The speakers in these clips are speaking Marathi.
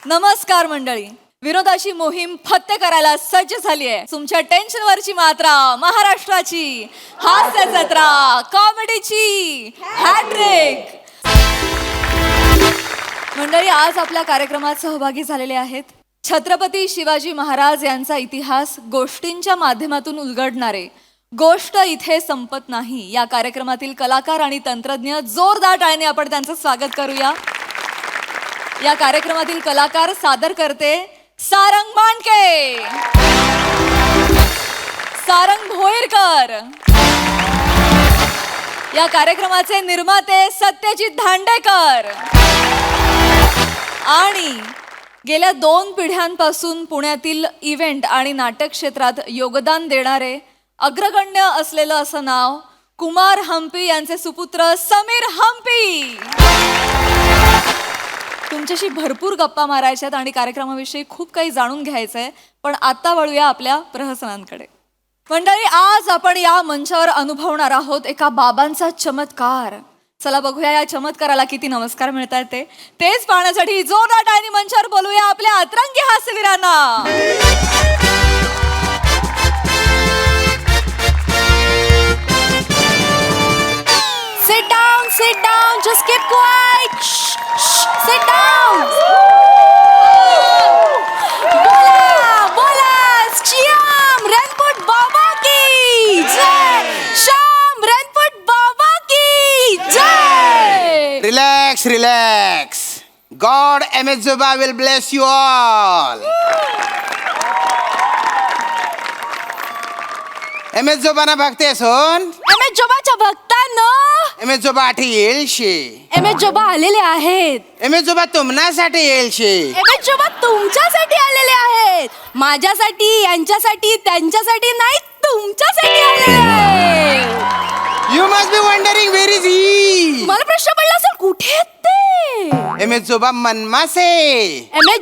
नमस्कार मंडळी. विनोदाची मोहीम फत्ते करायला सज्ज झाली आहे. तुमच्या टेन्शनवरची मात्रा महाराष्ट्राची हास्य जत्रा कॉमेडीची हॅट्रिक. मंडळी आज आपल्या कार्यक्रमात सहभागी झालेले आहेत छत्रपती शिवाजी महाराज यांचा इतिहास गोष्टींच्या माध्यमातून उलगडणारे गोष्ट इथे संपत नाही या कार्यक्रमातील कलाकार आणि तंत्रज्ञ. जोरदार टाळ्यांनी आपण त्यांचं स्वागत करूया. या कार्यक्रमातील कलाकार सादर करते सारंग मांडके, सारंग भोईरकर. या कार्यक्रमाचे निर्माते सत्यजित धांडेकर आणि गेल्या 2 पिढ्यांपासून पुण्यातील इव्हेंट आणि नाटक क्षेत्रात योगदान देणारे अग्रगण्य असलेलं असं नाव कुमार हम्पी यांचे सुपुत्र समीर हम्पी. तुमच्याशी भरपूर गप्पा मारायच्यात आणि कार्यक्रमाविषयी खूप काही जाणून घ्यायचंय, पण आता वळूया आपल्या प्रहसनांकडे. मंडळी, आज आपण या मंचावर अनुभवणार आहोत एका बाबांचा चमत्कार. चला बघूया या चमत्काराला किती नमस्कार मिळतात ते. तेच पाहण्यासाठी जोरदार टाळ्यांनी मंचावर बोलूया आपल्या अतरंगी हास्यवीरांना. Sit down, just keep quiet. Shh, shh, sit down. बोला, श्याम रणपट बाबा की जय. श्याम रणपट बाबा की जय. Relax. God Amizuba will bless you all. Amizuba बघते सोन. जोबाच्या भक्तांनो, Amizuba आठी येईल शे. जोबा आलेले आहेत. Amizuba तुम्हासाठी येईल शे. जोबा तुमच्यासाठी आलेले आहेत. माझ्यासाठी, यांच्यासाठी, त्यांच्यासाठी नाही, तुमच्यासाठी आलेले आहेत. You must be wondering where is he? मला प्रश्न पडला असेल, कुठे आहेत ते? Amizuba मनमासे.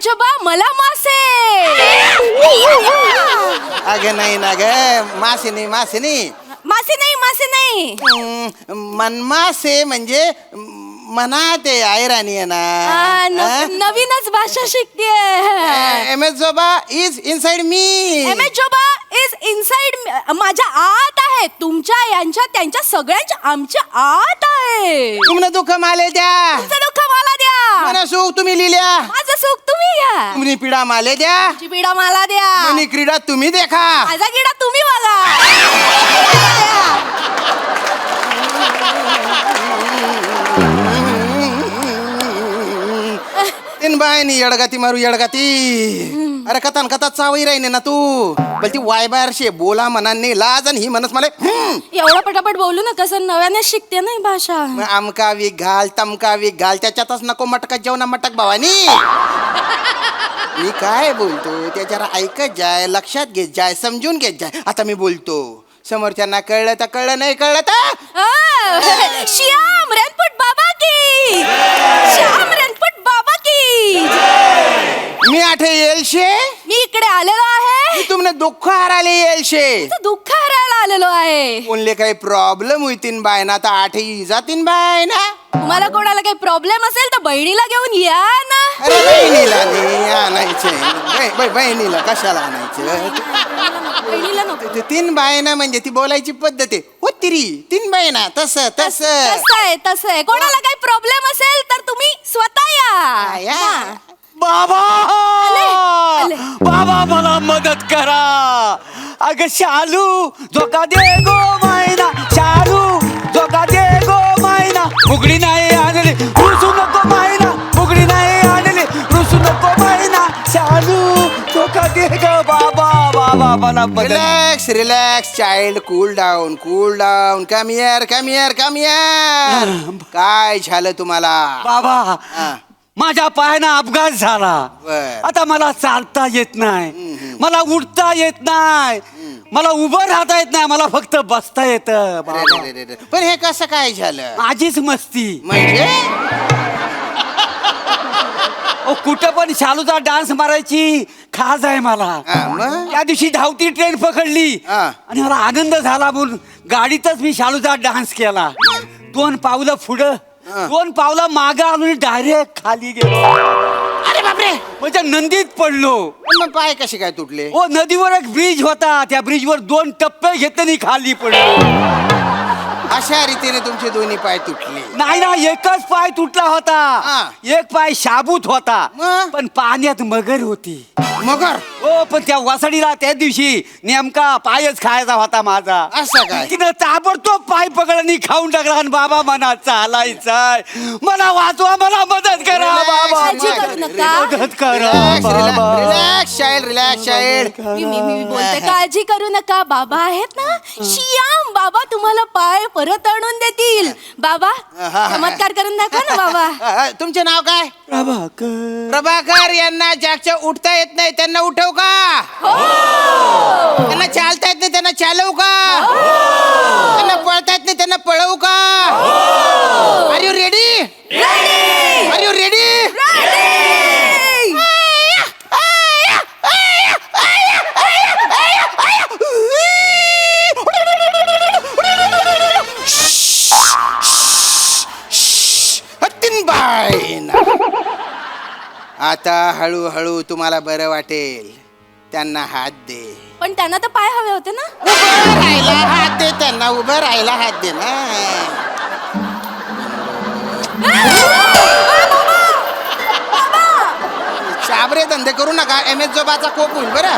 जोबा मला मासे. अगं नाही ना ग, मासे नाही. मासे नाही. मनमासे म्हणजे मना ते ऐराणी आहे ना. नवीनच भाषा शिकतेय. Amizuba is inside me. जोबा इज इनसाइड, माझ्या आत आहे. तुमच्या, यांच्या, त्यांच्या, सगळ्यांच्या, आमच्या आत आहे. तुमनं दुःख माले द्या, तुमचं दुःख मला द्या, मना सुख तुम्ही लिहिल्या. माझं सुख तुम्ही घ्या. तुम्ही पीडा माले द्या, तुमची पीडा मला द्या. मनी क्रीडा तुम्ही देखा. माझा किडा तुम्ही बघा. तीन बायनी येडगाती मारू येडगाती. अरे कथान कथा चावई राही ना तू. बोलती वाय बाहेर शे बोला मनाने लाज आणि ही म्हणस मला एवढं पटापट बोलू ना, कसं नव्याने शिकते नाही भाषा. आमका वीक घाल तमका वीक घाल, त्याच्यातच नको मटका जेवणा मटक भावानी. मी काय बोलतो त्याच्यावर ऐकत जाय, लक्षात घेत जाय, समजून घेत जाय. आता मी बोलतो, समोरच्यांना कळलं तर कळलं, नाही कळलं तर श्याम रणपट बाबा की. श्याम रणपट बाबा की. मी आठे येलशे. मी इकडे आलेलो आहे. मी तुमने दुःख हराले येलशे. दुःख हरायला आलेलो आहे. कोणले काही प्रॉब्लेम होईतीन बाय ना, आता आठही जातीन बाय ना. तुम्हाला कोणाला काही प्रॉब्लेम असेल तर बहिणीला घेऊन या ना. अरे बहिणीला नाही आणायचे. बहिणीला कशाला आणायचं? बहिणीला नको. 3 बायना म्हणजे ती बोलायची पद्धत आहे. हो तिरी 3 बायना तसं तसं आहे. कोणाला काही प्रॉब्लेम असेल तर तुम्ही स्वतः या. हा. बाबा आले. बाबा मला मदत करा. अगं शालू जोका दे गो मायना, शालू जोका दे गो मायना. फुगडी नाही आणली रुसू नको मायना, फुगडी नाही आणली रुसू नको मायना. शालू जोका दे गो बाबा. बाबा मला मदत. Relax child, cool down. Come here. काय झालं तुम्हाला? बाबा हा. माझ्या पायानं अपघात झाला. बर. आता मला चालता येत नाही, मला उठता येत नाही, मला उभं राहता येत नाही, मला फक्त बसता येतं. अरे. पण हे कसं काय झालं? माझीच मस्ती. म्हणजे कुठं पण शालूचा डान्स मारायची खास आहे मला. मग त्या दिवशी धावती ट्रेन पकडली हा. आणि मला आनंद झाला म्हणून गाडीतच मी शालूचा डान्स केला. 2 पावलं पुढं 2 पावलं मागं आणून डायरेक्ट खाली गेलो. अरे बापरे. काय म्हणजे नंदीत पडलो. मग पाय कसे काय तुटले? ओ नदीवर एक ब्रिज होता, त्या ब्रिजवर 2 टप्पे घेतले खाली पडलो. अशा रीतीने तुमचे दोन्ही पाय तुटले. नाही ना, एकच पाय तुटला होता. हा. एक पाय शाबूत होता, मग? पण पाण्यात मगर होती. मगर हो, पण त्या वासडीला त्या दिवशी नेमका पायच खायचा होता माझा. असं काय? तिनं ताबडतोब पाय पकडणी खाऊन टाकला आणि बाबा म्हणा चालायचाय, मला वाचवा, मला मदत करा बाबा, काळजी करू नका. मदत करा बाबा. Relax child, relax child. मी बोलते, काळजी करू नका. बाबा आहेत ना, श्याम बाबा तुम्हाला पाय परत आणून देतील. बाबा चमत्कार करून दाखवा ना बाबा. तुमचे नाव काय? प्रभाकर. प्रभाकर यांना ज्याच्या उठता येत नाही त्यांना उठव का? त्यांना चालता येत नाही त्यांना चालवू का? त्यांना पळता येत नाही त्यांना पळवू का? Are you ready? Are you ready? आता हळूहळू तुम्हाला बरं वाटेल. त्यांना हात दे. पण त्यांना तर पाय हवे होते ना. उभं राहायला हात दे त्यांना, उभं राहायला हात दे ना. चाबरे धंदे करू नका, एमएसजोबाचा कोप होईल बरं.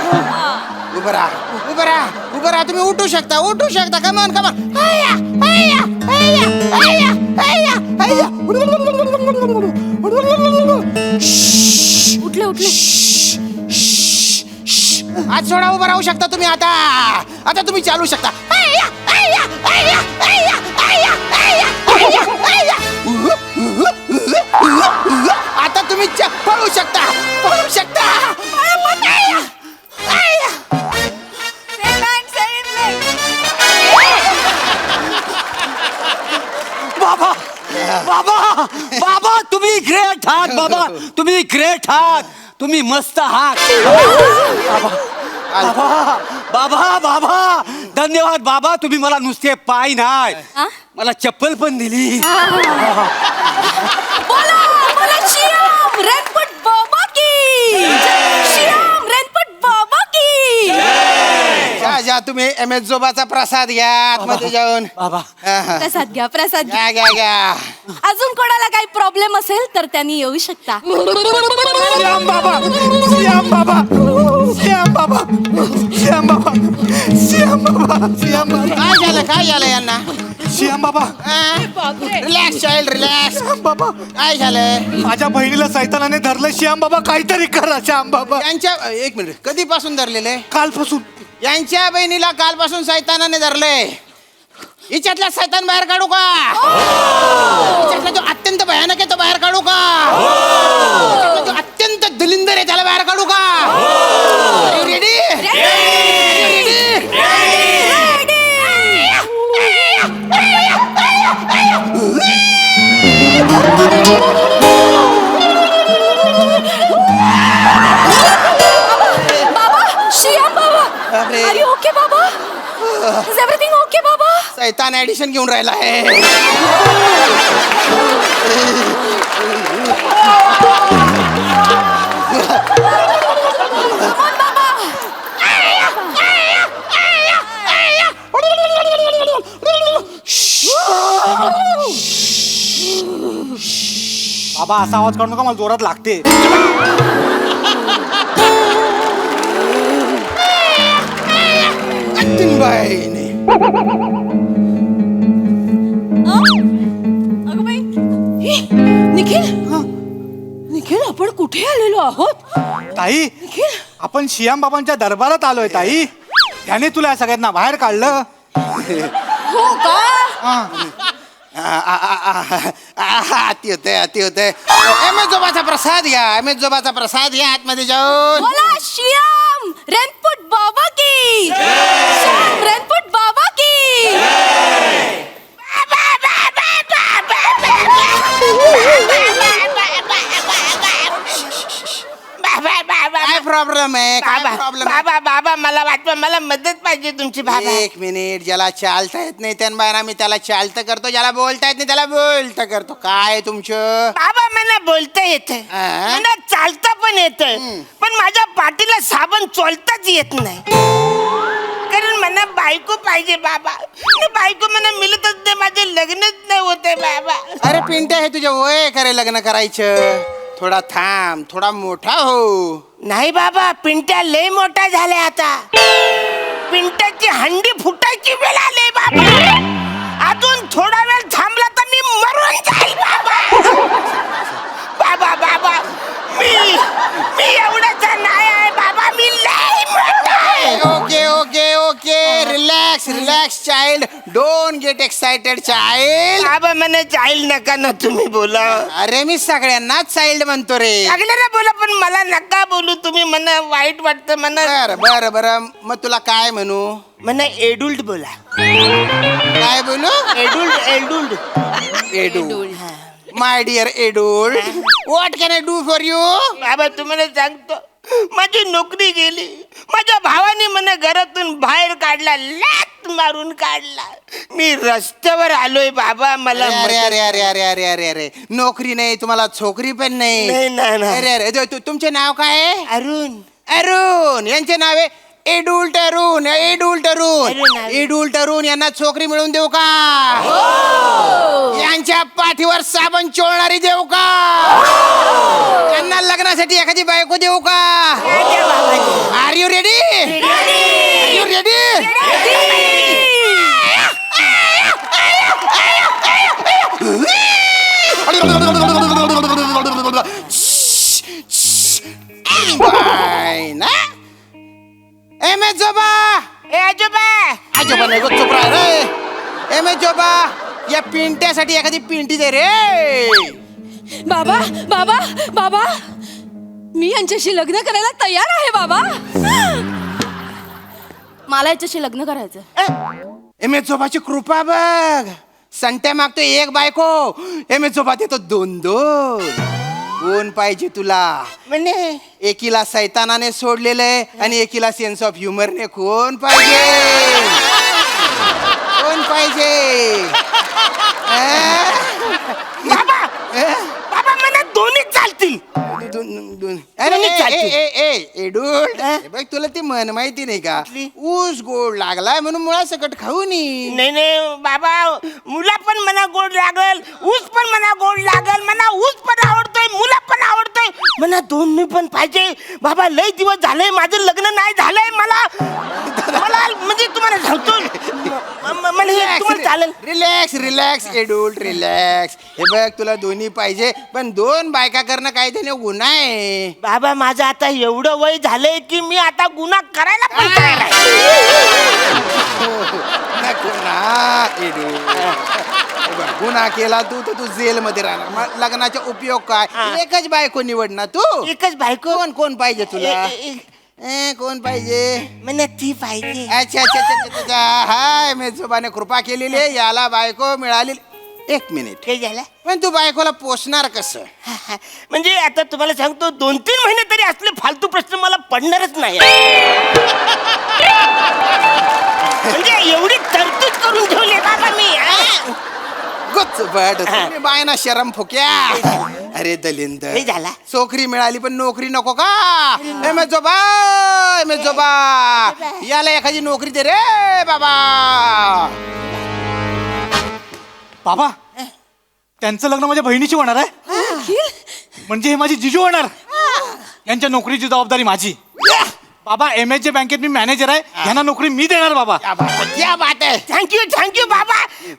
उभं राहा, उभं राहा, उभं राहा. तुम्ही उठू शकता, उठू शकता. कमान कमान. उठले उठले. आज सोडा, उभं राहू शकता तुम्ही. आता आता तुम्ही चालू शकता. आता तुम्ही पळू शकता, पळू शकता. बाबा बाबा बाबा, तुम्ही ग्रेट आहात बाबा, तुम्ही ग्रेट आहात, तुम्ही मस्त आहात. बाबा बाबा बाबा, धन्यवाद बाबा. तुम्ही मला नुसते पाय नाही, हा? मला चप्पल पण दिली. बोला बोला, श्याम रणपट बाबा की. श्याम रणपट बाबा की. जा जा, तुम्ही एमएसजोबाचा प्रसाद घ्या आतमध्ये जाऊन. बाबा प्रसाद घ्या, प्रसाद घ्या. घ्या घ्या घ्या. अजून कोणाला काही प्रॉब्लेम असेल तर त्यांनी येऊ शकता. श्याम बाबा, श्याम बाबा, श्याम बाबा, श्याम बाबा, श्याम बाबा, श्याम बाबा. काय झालं, काय झालं यांना? श्याम बाबा, रिलॅक्स चाइल्ड, रिलॅक्स. बाबा काय झालं? माझ्या बहिणीला सैतानाने धरलं. श्याम बाबा, काहीतरी करा श्याम बाबा. यांच्या एक मिनिट, कधीपासून धरलेले? कालपासून. यांच्या बहिणीला कालपासून सैतानाने धरले. हिच्यातला सैतान बाहेर काढू का? हिच्यातला जो अत्यंत भयानक आहे तो बाहेर काढू का? हिच्यातला जो अत्यंत दलिंदर आहे त्याला बाहेर काढू का? रेडी? बाबा, श्याम बाबा. अरे. Are you okay बाबा? Is everything okay बाबा? सैतान ऍडिशन घेऊन राहिला आहे. बाबा असा आवाज काढू नका, मला जोरात लागते. बाईने अगं बाई. हे, निखिल निखिल, आपण कुठे आलेलो आहोत? ताई, निखिल, आपण श्याम बाबांच्या दरबारात आलोय ताई. त्याने तुला या सगळ्यांना बाहेर काढलं. हो का? अति होते, अति होते. एमएसजोबाचा प्रसाद घ्या, एमएसजोबाचा प्रसाद घ्या आतमध्ये जाऊन. बोला श्याम रणपट बाबा की. श्याम रणपट बाबा की. प्रॉब्लेम आहे काय बाबा प्रॉब्लेम बाबा बाबा मला वाटतं मला मदत पाहिजे तुमची बाबा. एक मिनिट, ज्याला चालता येत नाही त्या बाहेर मी त्याला चालतं करतो, ज्याला बोलता येत नाही त्याला बोलतं करतो. काय तुमचं? बाबा मला बोलता येतं, हा? मला चालता पण येतं, पण माझ्या पाठीला साबण चोलताच येत नाही. कारण मला बायको पाहिजे बाबा. आणि बायको मला मिळतच नाही, माझे लग्नच नाही होते बाबा. अरे पिंट्या, हे तुझ्या वय करे लग्न करायचं. थोडा थांब, थोडा मोठा हो. नाही बाबा, पिंट्या लय मोठा झालाय आता. पिंट्याची हंडी फुटायची वेळ आली बाबा. अजून थोडा वेळ थांबला तर मी मरून जाईल बाबा. बाबा बाबा मी एवढाचा नाही आहे बाबा, मी लय मोठा आहे. Okay okay okay, relax relax child, don't get excited child. बाबा मला चाइल्ड नका ना तुम्ही बोला. अरे मी सगळ्यांनाच चाइल्ड म्हणतो रे. लागले ना बोला, पण मला नका बोलू तुम्ही, मला वाईट वाटतं. मला बर बर बर, मग तुला काय म्हणू? मला एडुल्ट बोला. काय बोलू? Adult adult adult. My dear adult, what can I do for you? बाबा तुम्हाला सांगतो, माझी नोकरी गेली. माझ्या भावाने मला घरातून बाहेर काढला, लाथ मारून काढला. मी रस्त्यावर आलोय बाबा. मला अरे अरे अरे अरे अरे अरे अरे, नोकरी नाही तुम्हाला, छोकरी पण नाही, नाही. नाही, नाही. अरे अरे, तुमचे नाव काय आहे? अरुण. अरुण. यांचे नाव आहे एडुल्ट अरुण. एडुल्ट अरुण. अरुण, अरुण. एडुल्ट अरुण यांना छोकरी मिळवून देऊ का? यांच्या पाठीवर साबण चोळणारी देऊ का? त्यांना लग्नासाठी एखादी बायको देऊ का? Are you ready? Are you ready? ना एम एस जोबा. ए आजोबा. आजोबा नाही गो, चुप राह रे. एम एस जोबा, या पिंट्यासाठी एखादी पिंटी दे रे. बाबा बाबा बाबा, मी यांच्याशी लग्न करायला तयार आहे बाबा. मला याच्याशी लग्न करायचं. एम एस जोबाची कृपा बघ. संट्या मागतो एक बायको, एम एस जोबा देतो दोन दोन. कोण पाहिजे तुला? म्हणे एकीला सैतानाने सोडलेलंय आणि एकीला सेन्स ऑफ ह्युमरने. कोण पाहिजे? कोण पाहिजे? बाबा बाबा मला दोन्ही चालतील. अरे दोन्ही ए, चालतील. ए, ए, ए, एडुल्ट, हे बघ तुला ती म्हण माहिती नाही का? ऊस गोड लागलाय म्हणून मुळा सकट खाऊ नी. नाही नाही बाबा, मुला पण मला गोड लागल, ऊस पण मला गोड लागल. मला ऊस पण आवडतोय, मुला पण आवडतोय. मला दोन्ही पण पाहिजे बाबा. लय दिवस झालंय माझं लग्न नाही झालंय. मला म्हणजे तुम्हाला सांगतो, मला हे तुम्हाला चालेल. Relax relax adult relax. हे बघ तुला दोन्ही पाहिजे, पण दोन बायका करणं काय त्याने गुन्हा आहे. बाबा माझं आता एवढं वय झालंय की मी आता गुन्हा करायला पण तयार आहे. नको ना एडुल्ट. हे बघ, गुन्हा केला तू तर तू जेल मध्ये राहणार. मग लग्नाचा उपयोग काय? एकच बायको निवड ना तू. एकच बायको. कोण कोण पाहिजे तुला? ए, कोण पाहिजे? मला ती पाहिजे. अच्छा अच्छा अच्छा अच्छा. हाय, मेजोबाने कृपा केलेली आहे, याला बायको मिळाली. एक मिनिट, काय झालं? पण तू बायकोला पोसणार कसं? म्हणजे आता तुम्हाला सांगतो, 2-3 महिने तरी असले फालतू प्रश्न मला पडणारच नाही. म्हणजे एवढी तरतूद करून ठेवली बाबा मी. गुच्च बट तुम्ही बायना शरम फुक्या. अरे दलिंद, हे झाला. चोकरी मिळाली पण नोकरी नको का? मेजोबा, मेजोबा, याला एखादी नोकरी दे रे बाबा. बाबा, त्यांचं लग्न माझ्या बहिणीशी होणार आहे. म्हणजे हे माझी जिजू होणार. यांच्या नोकरीची जबाबदारी माझी. बाबा, MSJ बँकेत मी मॅनेजर आहे. यांना नोकरी मी देणार बाबा. क्या बात आहे. थँक्यू बाबा.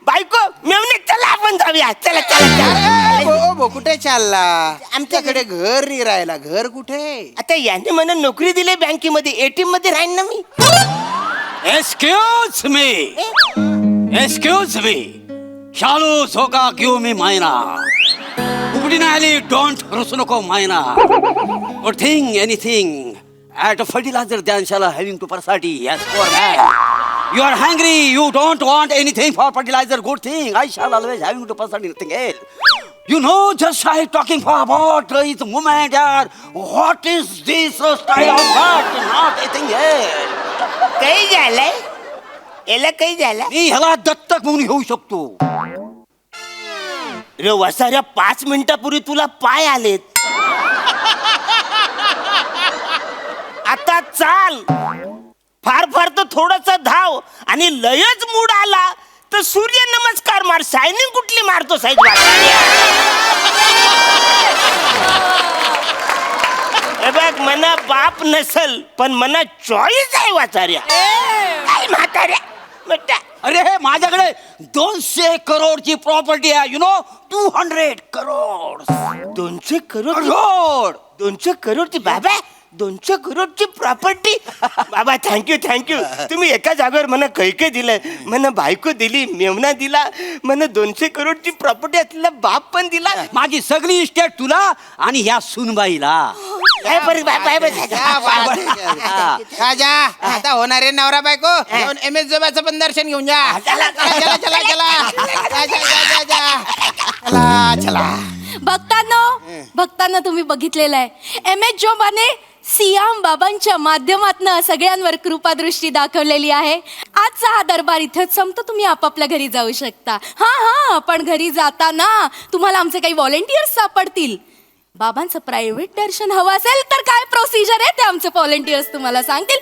बायको मेवणे, चला आपण जाऊया. चला चला. बो कुठे चालला? आमच्याकडे घर नाही राहिला. घर कुठे? आता याने मला नोकरी दिली बँकेमध्ये, ATM मध्ये राहीन ना मी. एक्सक्यूज मी, शालू झोका घेऊ मी मायना. उघडी नाही आली, डोंट रुसू नको मायना. Good thing anything at a fertilizer द्यानशाला हॅव्हिंग टू पर्साठी. Yes for that. You are hungry, you don't want anything for fertilizer, good thing. I shall always having to person anything else. You know, just I talking for about this moment, yaar. What is this style of that? Not anything else. काही झालंय याला काही झालं मी ह्याला दत्तक म्हणून घेऊ शकतो. रे वसाऱ्या 5 मिनिटापूर्वी तुला पाय आलेत आता चाल फार फार तर थोडस धाव आणि लयच मूड आला तर सूर्य नमस्कार मार शायनिंग कुठली मारतो साईज हे बघ मना बाप नसल पण मना चॉईस आहे वाचाऱ्या काय म्हाताऱ्या म्हटल्या अरे माझ्याकडे 200 करोडची प्रॉपर्टी आहे. यु नो 200 करोड 200 करोड करोड 200 करोडची बाबा 200 करोडची प्रॉपर्टी बाबा थँक्यू थँक्यू तुम्ही एका जागेवर मला कैके दिलंय मला बायको दिली मेवना दिला मला 200 करोडची प्रॉपर्टी असलेला बाप पण दिला माझी सगळी इस्टेट तुला आणि ह्या सुनबाईला. काय बरं बाय बाय राजा आता होणारे नवरा बायको जाऊन MS जोबाचं पण दर्शन घेऊन जा. चला चला चला चला चला चला चला. भक्तांना तुम्ही बघितलेलं आहे MS जोबाने सियाम बाबांच्या माध्यमातनं सगळ्यांवर कृपादृष्टी दाखवलेली आहे. आजचा हा दरबार इथेच संपतो. तुम्ही आपापल्या घरी जाऊ शकता. हा पण घरी जाताना तुम्हाला आमचे काही व्हॉलेंटियर्स सापडतील. बाबांचं प्रायव्हेट दर्शन हवं असेल तर काय प्रोसिजर आहे ते आमचे व्हॉलेंटियर्स तुम्हाला सांगतील.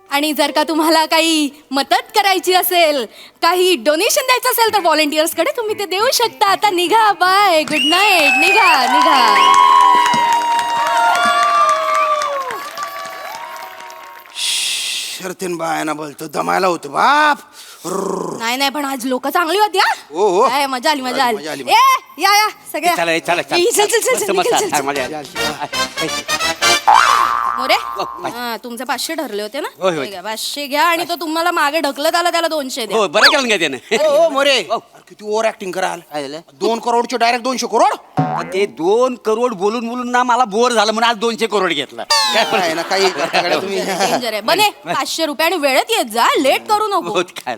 आणि जर का तुम्हाला काही मदत करायची असेल काही डोनेशन द्यायचं असेल तर व्हॉलेंटियर्सकडे तुम्ही ते देऊ शकता. आता निघा. Bye good night. निघा. शर्तीन बायाना बोलतो दमायला होतं बाप. नाही पण आज लोक चांगली होती. हो, हो. काय मजा आली. मजा आली. या सगळ्या चला चला चल, मस्त, मस्त. निघाल, चल. मजा आली. मोरे तुमचे 500 ठरले होते ना. होय, होय. ठीक आहे, 500 घ्या आणि तो तुम्हाला मागे ढकलत आला त्याला 200 द्या. हो बरं केलं काय त्याने. ओ मोरे अरे किती ओव्हर ऍक्टिंग कराल. काय झालं? 2 करोडचे डायरेक्ट 200 करोड. ते 2 करोड बोलून ना मला बोर झालं म्हणून आज 200 करोड घेतला. काय ना काही करताकडे तुम्ही. डेंजर आहे. बने 500 रुपये आणि वेळेत येत जा. लेट करू नको. होत काय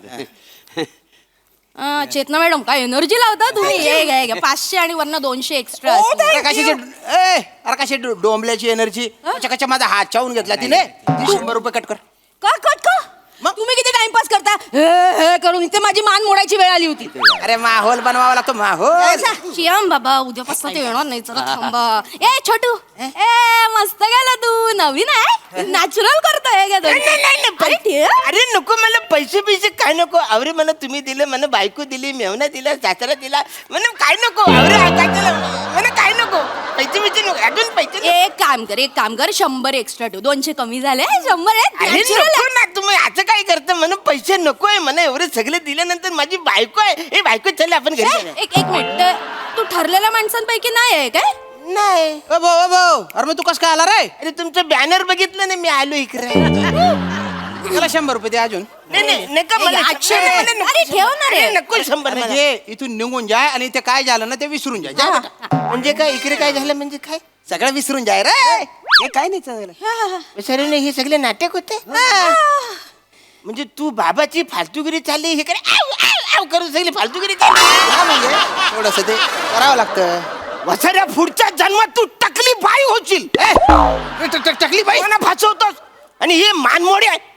चेतना मॅडम काय एनर्जी लावता तुम्ही. हे घ्या 500 आणि वरनं 200 एक्स्ट्रा. अरे कशाची अरे कशी डोंबल्याची एनर्जी कशा माझा हात चावून घेतला तिने. 100 रुपये कट कर. का मग? तुम्ही किती टाइमपास करता हे करून इथे माझी मान मोडायची वेळ आली होती. अरे माहोल बनवावा लागतो माहोल. श्याम बाबा उद्यापासून ते येणार नाही. चला थांबा. ए छोटू मस्त गेला तू. नवीन आहे नॅचरल करतोय. अरे नको मला पैसे काय नको अरे मला तुम्ही दिले मला बायको दिली मेवना दिला सासरा दिला मला काय नको अरे मला काय नको पैसे नको अजून पैसे एक काम कर 100 एक्स्ट्रा ठेव. 200 कमी झाले 100 अरे नको ना तुम्ही असं काय करता मला पैसे नकोय मला एवढे सगळे दिल्यानंतर माझी बायको आहे हे बायको चल आपण घरी जाऊया. एक मिनिट तू ठरलेल्या माणसांपैकी नाही आहे काय. नाही अरे मग तू कसं काय आला रे. अरे तुमचं बॅनर बघितलं ना मी आलो इकडे मला 100 रुपये दे अजून. नाही नका मला 800 मला नको. अरे ठेव ना रे. अरे नको 100 अरे मला. जे इथून निघून जाय आणि ते काय झालं ना ते विसरून जाय. जा बेटा. म्हणजे काय इकडे काय झालं म्हणजे काय सगळं विसरून जाय रे. हे काय नाही चाललं सर हे सगळे नाटक होते म्हणजे तू बाबाची फालतूगिरी चालली हे करे आव करून सगळी फालतूगिरी चालली हा म्हणजे थोडस ते करावं लागतं. वसाऱ्या पुढच्या जन्मात तू टकली बाई होशील टकली बाई मला फसवतोस आणि हे मानमोडे आहे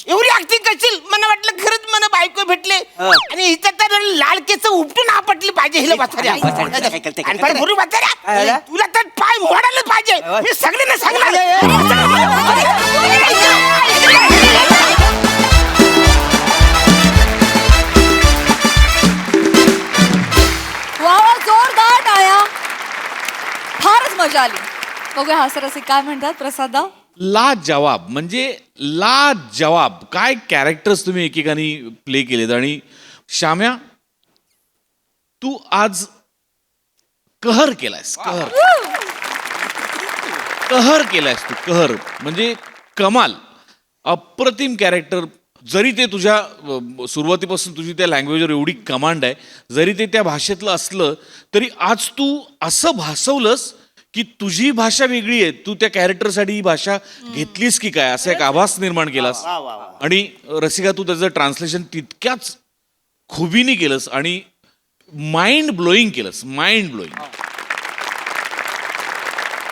एवढी ऍक्टिंग करशील मला वाटलं खरंच मला बायको भेटले आणि हिचं तर लाल केस उपटून आपटली पाहिजे हिला वसाऱ्या काय करते? आणि पण भरू वसाऱ्या तुला तर पाय मोडायलाच पाहिजे मी सगळ्यांना सांगणार वा जोरदार टाळ्या. फारच मजा आली. बघूया हास्यरसिक काय म्हणतात. प्रसादा लाजवाब म्हणजे लाजवाब काय कॅरेक्टर्स तुम्ही एकेकानी प्ले केलेत. आणि श्याम्या तू आज कहर केलायस. कहर केलायस तू. कहर म्हणजे कमाल. अप्रतिम कॅरेक्टर. जरी ते तुझ्या सुरुवातीपासून तुझी त्या लँग्वेजवर एवढी कमांड आहे जरी ते त्या भाषेतलं असलं तरी आज तू असं भासवलंस की तुझी भाषा वेगळी आहे. तू त्या कॅरेक्टरसाठी ही भाषा घेतलीस की काय असा एक आभास निर्माण केलास. आणि रसिका तू त्याचं ट्रान्सलेशन तितक्याच खुबीने केलंस आणि माइंड ब्लोईंग केलंस, माइंड ब्लोईंग.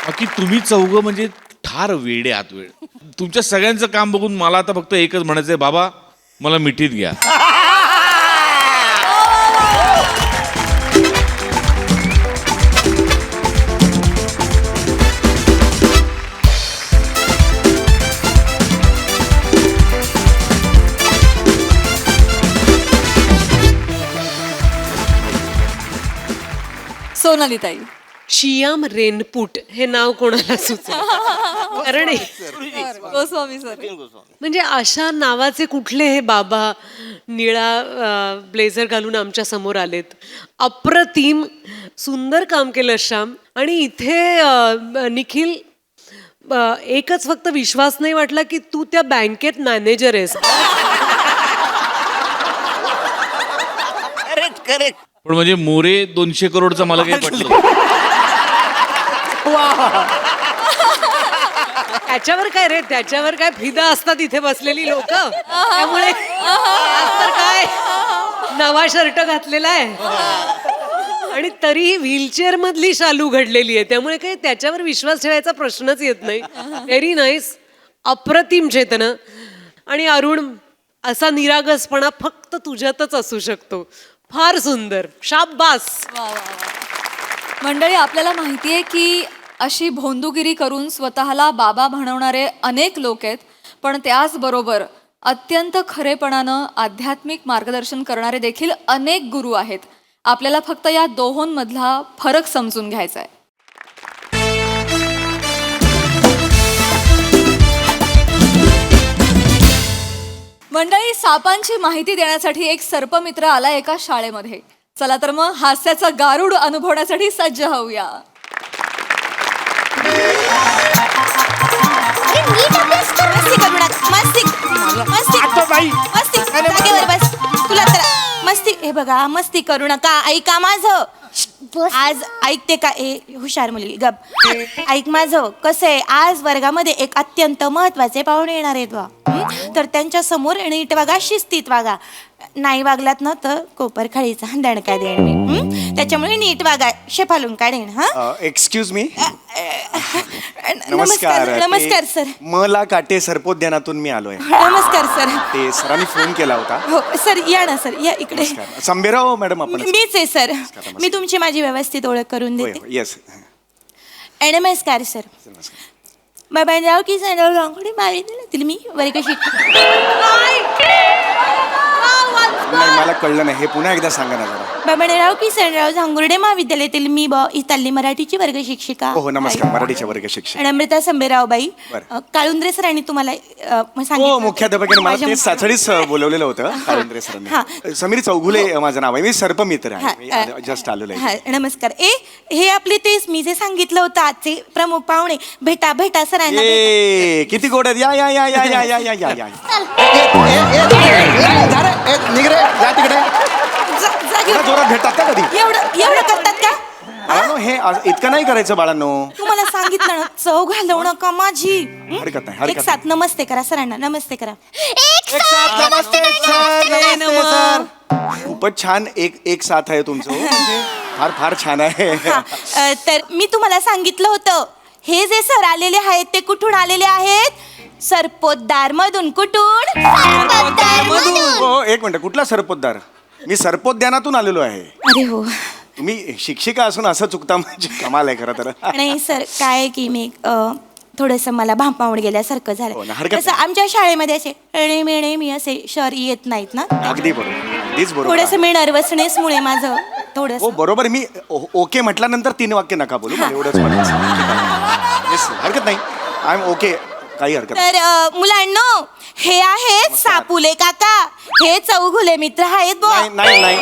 बाकी तुम्ही चौघं म्हणजे ठार वेडे आहात वेळ. तुमच्या सगळ्यांचं काम बघून मला आता फक्त एकच म्हणायचंय, बाबा मला मिठीत घ्या. सोनाली ताई. शियाम रेनपूट हे नाव कोणाला सुचलं? कारण गोस्वामी सर. म्हणजे अशा नावाचे कुठले हे बाबा निळा ब्लेझर घालून आमच्या समोर आलेत. अप्रतिम सुंदर काम केलं श्याम. आणि इथे निखिल, एकच फक्त विश्वास नाही वाटला की तू त्या बँकेत मॅनेजर आहेस. Correct correct. पण म्हणजे मोरे 200 करोडचा मला काही पटलं. त्याच्यावर काय रे, त्याच्यावर काय फिदा असतात इथे बसलेली लोक. त्यामुळे आज तर काय नवा शर्ट घातलेला आहे आणि तरीही व्हीलचेअर मधली शालू घडलेली आहे. त्यामुळे काही त्याच्यावर विश्वास ठेवायचा प्रश्नच येत नाही. व्हेरी नाईस, अप्रतिम चेतना. आणि अरुण, असा निरागसपणा फक्त तुझ्यातच असू शकतो. फार सुंदर, शाबास. मंडळी, आपल्याला माहितीये की अशी भोंदूगिरी करून स्वतःला बाबा म्हणवणारे अनेक लोक आहेत, पण त्याचबरोबर अत्यंत खरेपणानं आध्यात्मिक मार्गदर्शन करणारे देखील अनेक गुरु आहेत. आपल्याला फक्त या दोहोंमधला फरक समजून घ्यायचा आहे. मंडळी, सापांची माहिती देण्यासाठी एक सर्पमित्र आला एका शाळेमध्ये. चला तर मग हास्याचा गारुड अनुभवण्यासाठी सज्ज होऊया. तुला तर मस्ती, हे बघा, मस्ती करू नका. ऐका माझं. आज ऐकते का? ए हुशार मुलगी, गप. ऐक माझं. कसं आहे, आज वर्गामध्ये एक अत्यंत महत्वाचे पाहुणे येणार आहेत बा. तर त्यांच्या समोर नीट वागा, शिस्तीत वागा. नाही वागलात ना तर कोपर खाळीचा दणका देईन मी. त्याच्यामुळे नीट वागा, शेफालून काढेन. हा, एक्सक्यूज मी. नमस्कार. नमस्कार सर. मला काटे सर्पोद्यानातून मी आलोय. नमस्कार सर. ते सरांनी फोन केला होता. हो सर, या ना सर, या इकडे. संभेराव मॅडम आपण. मीच आहे सर. मी तुमची माझी व्यवस्थित ओळख करून देते. येस. नमस्कार सर. बाबांराव की रांगोळी मारी दिली मी वर्ग नाही, मला कळलं नाही. हे पुन्हा एकदा सांगा ना जरा. बाबांराव की सनराव झांगुर्डे महाविद्यालयातील मी इथली मराठीची वर्ग शिक्षिका. हो नमस्कार. मराठीच्या वर्ग शिक्षक. आणि अमृता संभेराव बाई. बरं. काळुंद्रे सरांनी तुम्हाला हो, सांगितलं. मुख्याध्यापकाने मला माझ्या ते साचडीच बोलवलेलं होतं काळुंद्रे सरांनी. समीर चौगुले माझं नाव आहे. मी सर्पमित्र आहे. जस्ट आलेलो आहे. हा, नमस्कार. हे आपले तेच मी जे सांगितलं होतं आजचे प्रमुख पाहुणे. भेटा भेटा सरांना. ए, किती गोड आहेत. या या या या या या या या या. निघ रे, जा तिकडे. एवढ्या जोरात भेटतात का कधी? एवढं करतात का? बाळांनो, हे इतकं नाही करायचं बाळांनो. तुम्हाला सांगितलं ना, चव घालवू नका माझी. हरकत नाही, एक हरकत साथ नमस्ते करा सरांना. नमस्ते करा. नमस्ते सर. नमस्ते सर. खूपच छान एक साथ आहे तुमचं. म्हणजे फार फार छान आहे. हा, तर मी तुम्हाला सांगितलं होतं, हे जे सर आलेले आहेत ते कुठून आलेले आहेत? सरपोतदार मधून. कुठून? हो, एक मिनिट. कुठला सरपोतदार? मी सर्पोद्यानातून आलेलो आहे. अरे हो. तुम्ही शिक्षिका असून असं चुकता म्हणजे कमाल आहे खरं तर. नाही सर, काय आहे की मी थोडंसं मला भांपावून गेल्यासारखं हो ना, झालं. हरकत कसं आमच्या शाळेमध्ये असे एणे मी असे शहर येत नाहीत ना. अगदी बरोबर. अगदीच बरोबर थोडंसं आहे. मी नर्वसनेसमुळे माझं थोडंसं. हो बरोबर. मी ओके म्हटल्यानंतर 3 वाक्य नका बोलू. मला एवढंच म्हणायचं. Yes, हरकत नाही. I am okay. काही हरकत नाही. तर मुलांनो, हे आहेत सापुले काका. हे चौघुले मित्र आहेत बुवा. नाही नाही.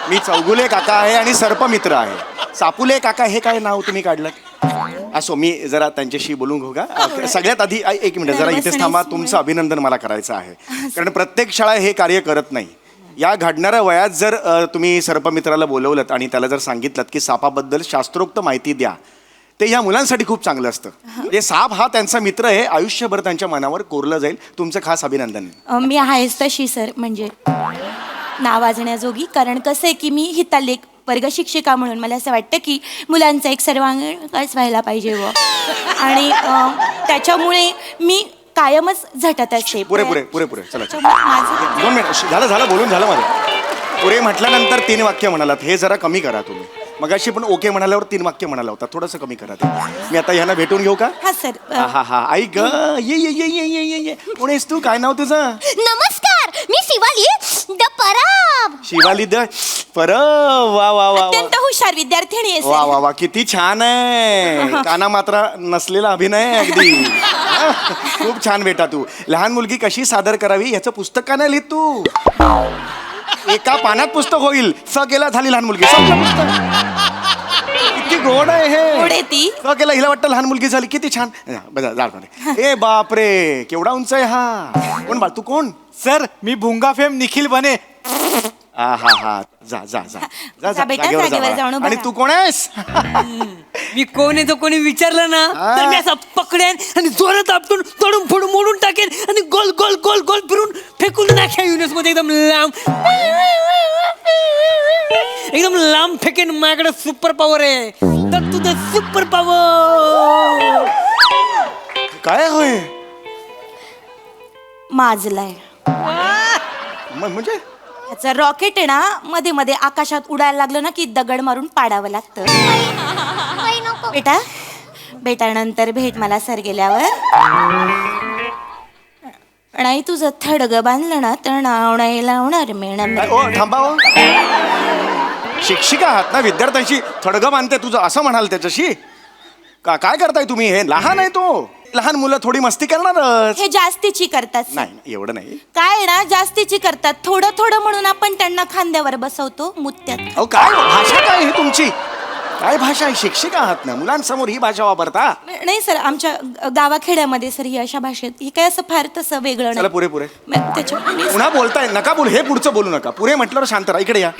मी चौगुले काका आहे आणि सर्पमित्र आहे. सापुले काका हे काय नाव तुम्ही काढलं? असो, मी जरा त्यांच्याशी बोलून घेऊ का? सगळ्यात आधी एक मिनिट जरा इथेच थांबा. तुमचं अभिनंदन मला करायचं आहे. कारण प्रत्येक शाळा हे कार्य करत नाही. या घडणाऱ्या वयात जर तुम्ही सर्पमित्राला बोलवलं आणि त्याला जर सांगितलं की सापाबद्दल शास्त्रोक्त माहिती द्या, ते या मुलांसाठी खूप चांगलं असतं. म्हणजे साप हा त्यांचा मित्र आहे. आयुष्यभर त्यांच्या मनावर कोरलं जाईल. तुमचं खास अभिनंदन. मी आहेच तशी सर. म्हणजे नावाजण्याजोगी. कारण कसं आहे की मी हितालेख वर्ग शिक्षिका म्हणून मला असं वाटतं की मुलांचा एक सर्वांगीण विकास व्हायला पाहिजे व आणि त्याच्यामुळे मी कायमच झटत असते. पुरे पुरे पुरे पुरे चला चला. माझं 2 मिनिट झालं बोलून झालं माझं. पुरे म्हटल्यानंतर 3 वाक्य म्हणालात, हे जरा कमी करा तुम्ही. मगाशी पण ओके म्हणाल्यावर 3 वाक्य म्हणाला होता, थोडंसं कमी करा ते. मी आता ह्यांना भेटून घेऊ का? हा सर. हा हा आई ग, ये ये ये ये ये ये ये. कोण आहेस तू? काय नाव तुझं? नमस्कार, मी Shivali the Parab. Shivali the Parab. वा वा वा वा अत्यंत हुशार विद्यार्थिनी आहे वा सर. वा वा, किती छान आहे. काना मात्र नसलेला अभिनय आहे अगदी. खूप छान बेटा. तू लहान मुलगी कशी सादर करावी याचं पुस्तक का नाही लिहित तू? एका पानात पुस्तक होईल. स केला झाली लहान मुलगी. संपलं पुस्तक. किती गोड आहे गोड आहे हे. ती. स केला हिला वाटतं लहान मुलगी झाली. किती छान. ए बापरे, केवढा उंच आहे हा. कोण बाळ? तू कोण? सर मी भुंगा फेम निखिल बने. हा हा हा. जा जा जा जा जा बेटा, जागेवर जा जागेवर बाळा. जाऊन उभा आणि राहा. तू कोण आहेस? मी कोण आहे तो कोणी विचारलं ना तर मी असं पकडेन आणि जोरात आपटून तोडून फोडून मोडून टाकेन आणि गोल गोल गोल गोल फिरून फेकून नाख्या युनिव्हर्स मध्ये एकदम लांब फेकेन. माझ्याकडे सुपर पॉवर आहे. तर तुझं सुपर पॉवर काय होय? माजलाय. म्हणजे त्याचं रॉकेट आहे ना, मध्ये मध्ये आकाशात उडायला लागलं ना की दगड मारून पाडावं लागतं. बेटा बेटा नंतर भेट मला सर गेल्यावर. नाही तुझं थडगं बांधलं ना तर नाव नाही लावणार मॅडम. ओ थांबा ओ. शिक्षिका आहात ना, विद्यार्थ्यांशी थडगं बांधते तुझं असं म्हणाल त्याच्याशी? काय करताय तुम्ही? हे लहान आहे तो. लहान मुलं थोडी मस्ती करणारच. हे जास्तीची करतात सर. नाही एवढं नाही. काय आहे ना, जास्तीची करतात. थोडं थोडं म्हणून आपण त्यांना खांद्यावर बसवतो मुत्यात. अहो काय भाषा काय ही तुमची? काय भाषा आहे? शिक्षिका आहात ना, मुलांसमोर ही भाषा वापरता? नाही सर, आमच्या गावाखेड्यामध्ये सर ही अशा भाषेत ही काय असं फार तसं वेगळं चला नाही. पुरे पुरे. त्याच्यामुळे पुन्हा बोलताय नका बोलू. हे पुढचं बोलू नका. पुरे म्हटल्यावर शांत राहा. इकडे या.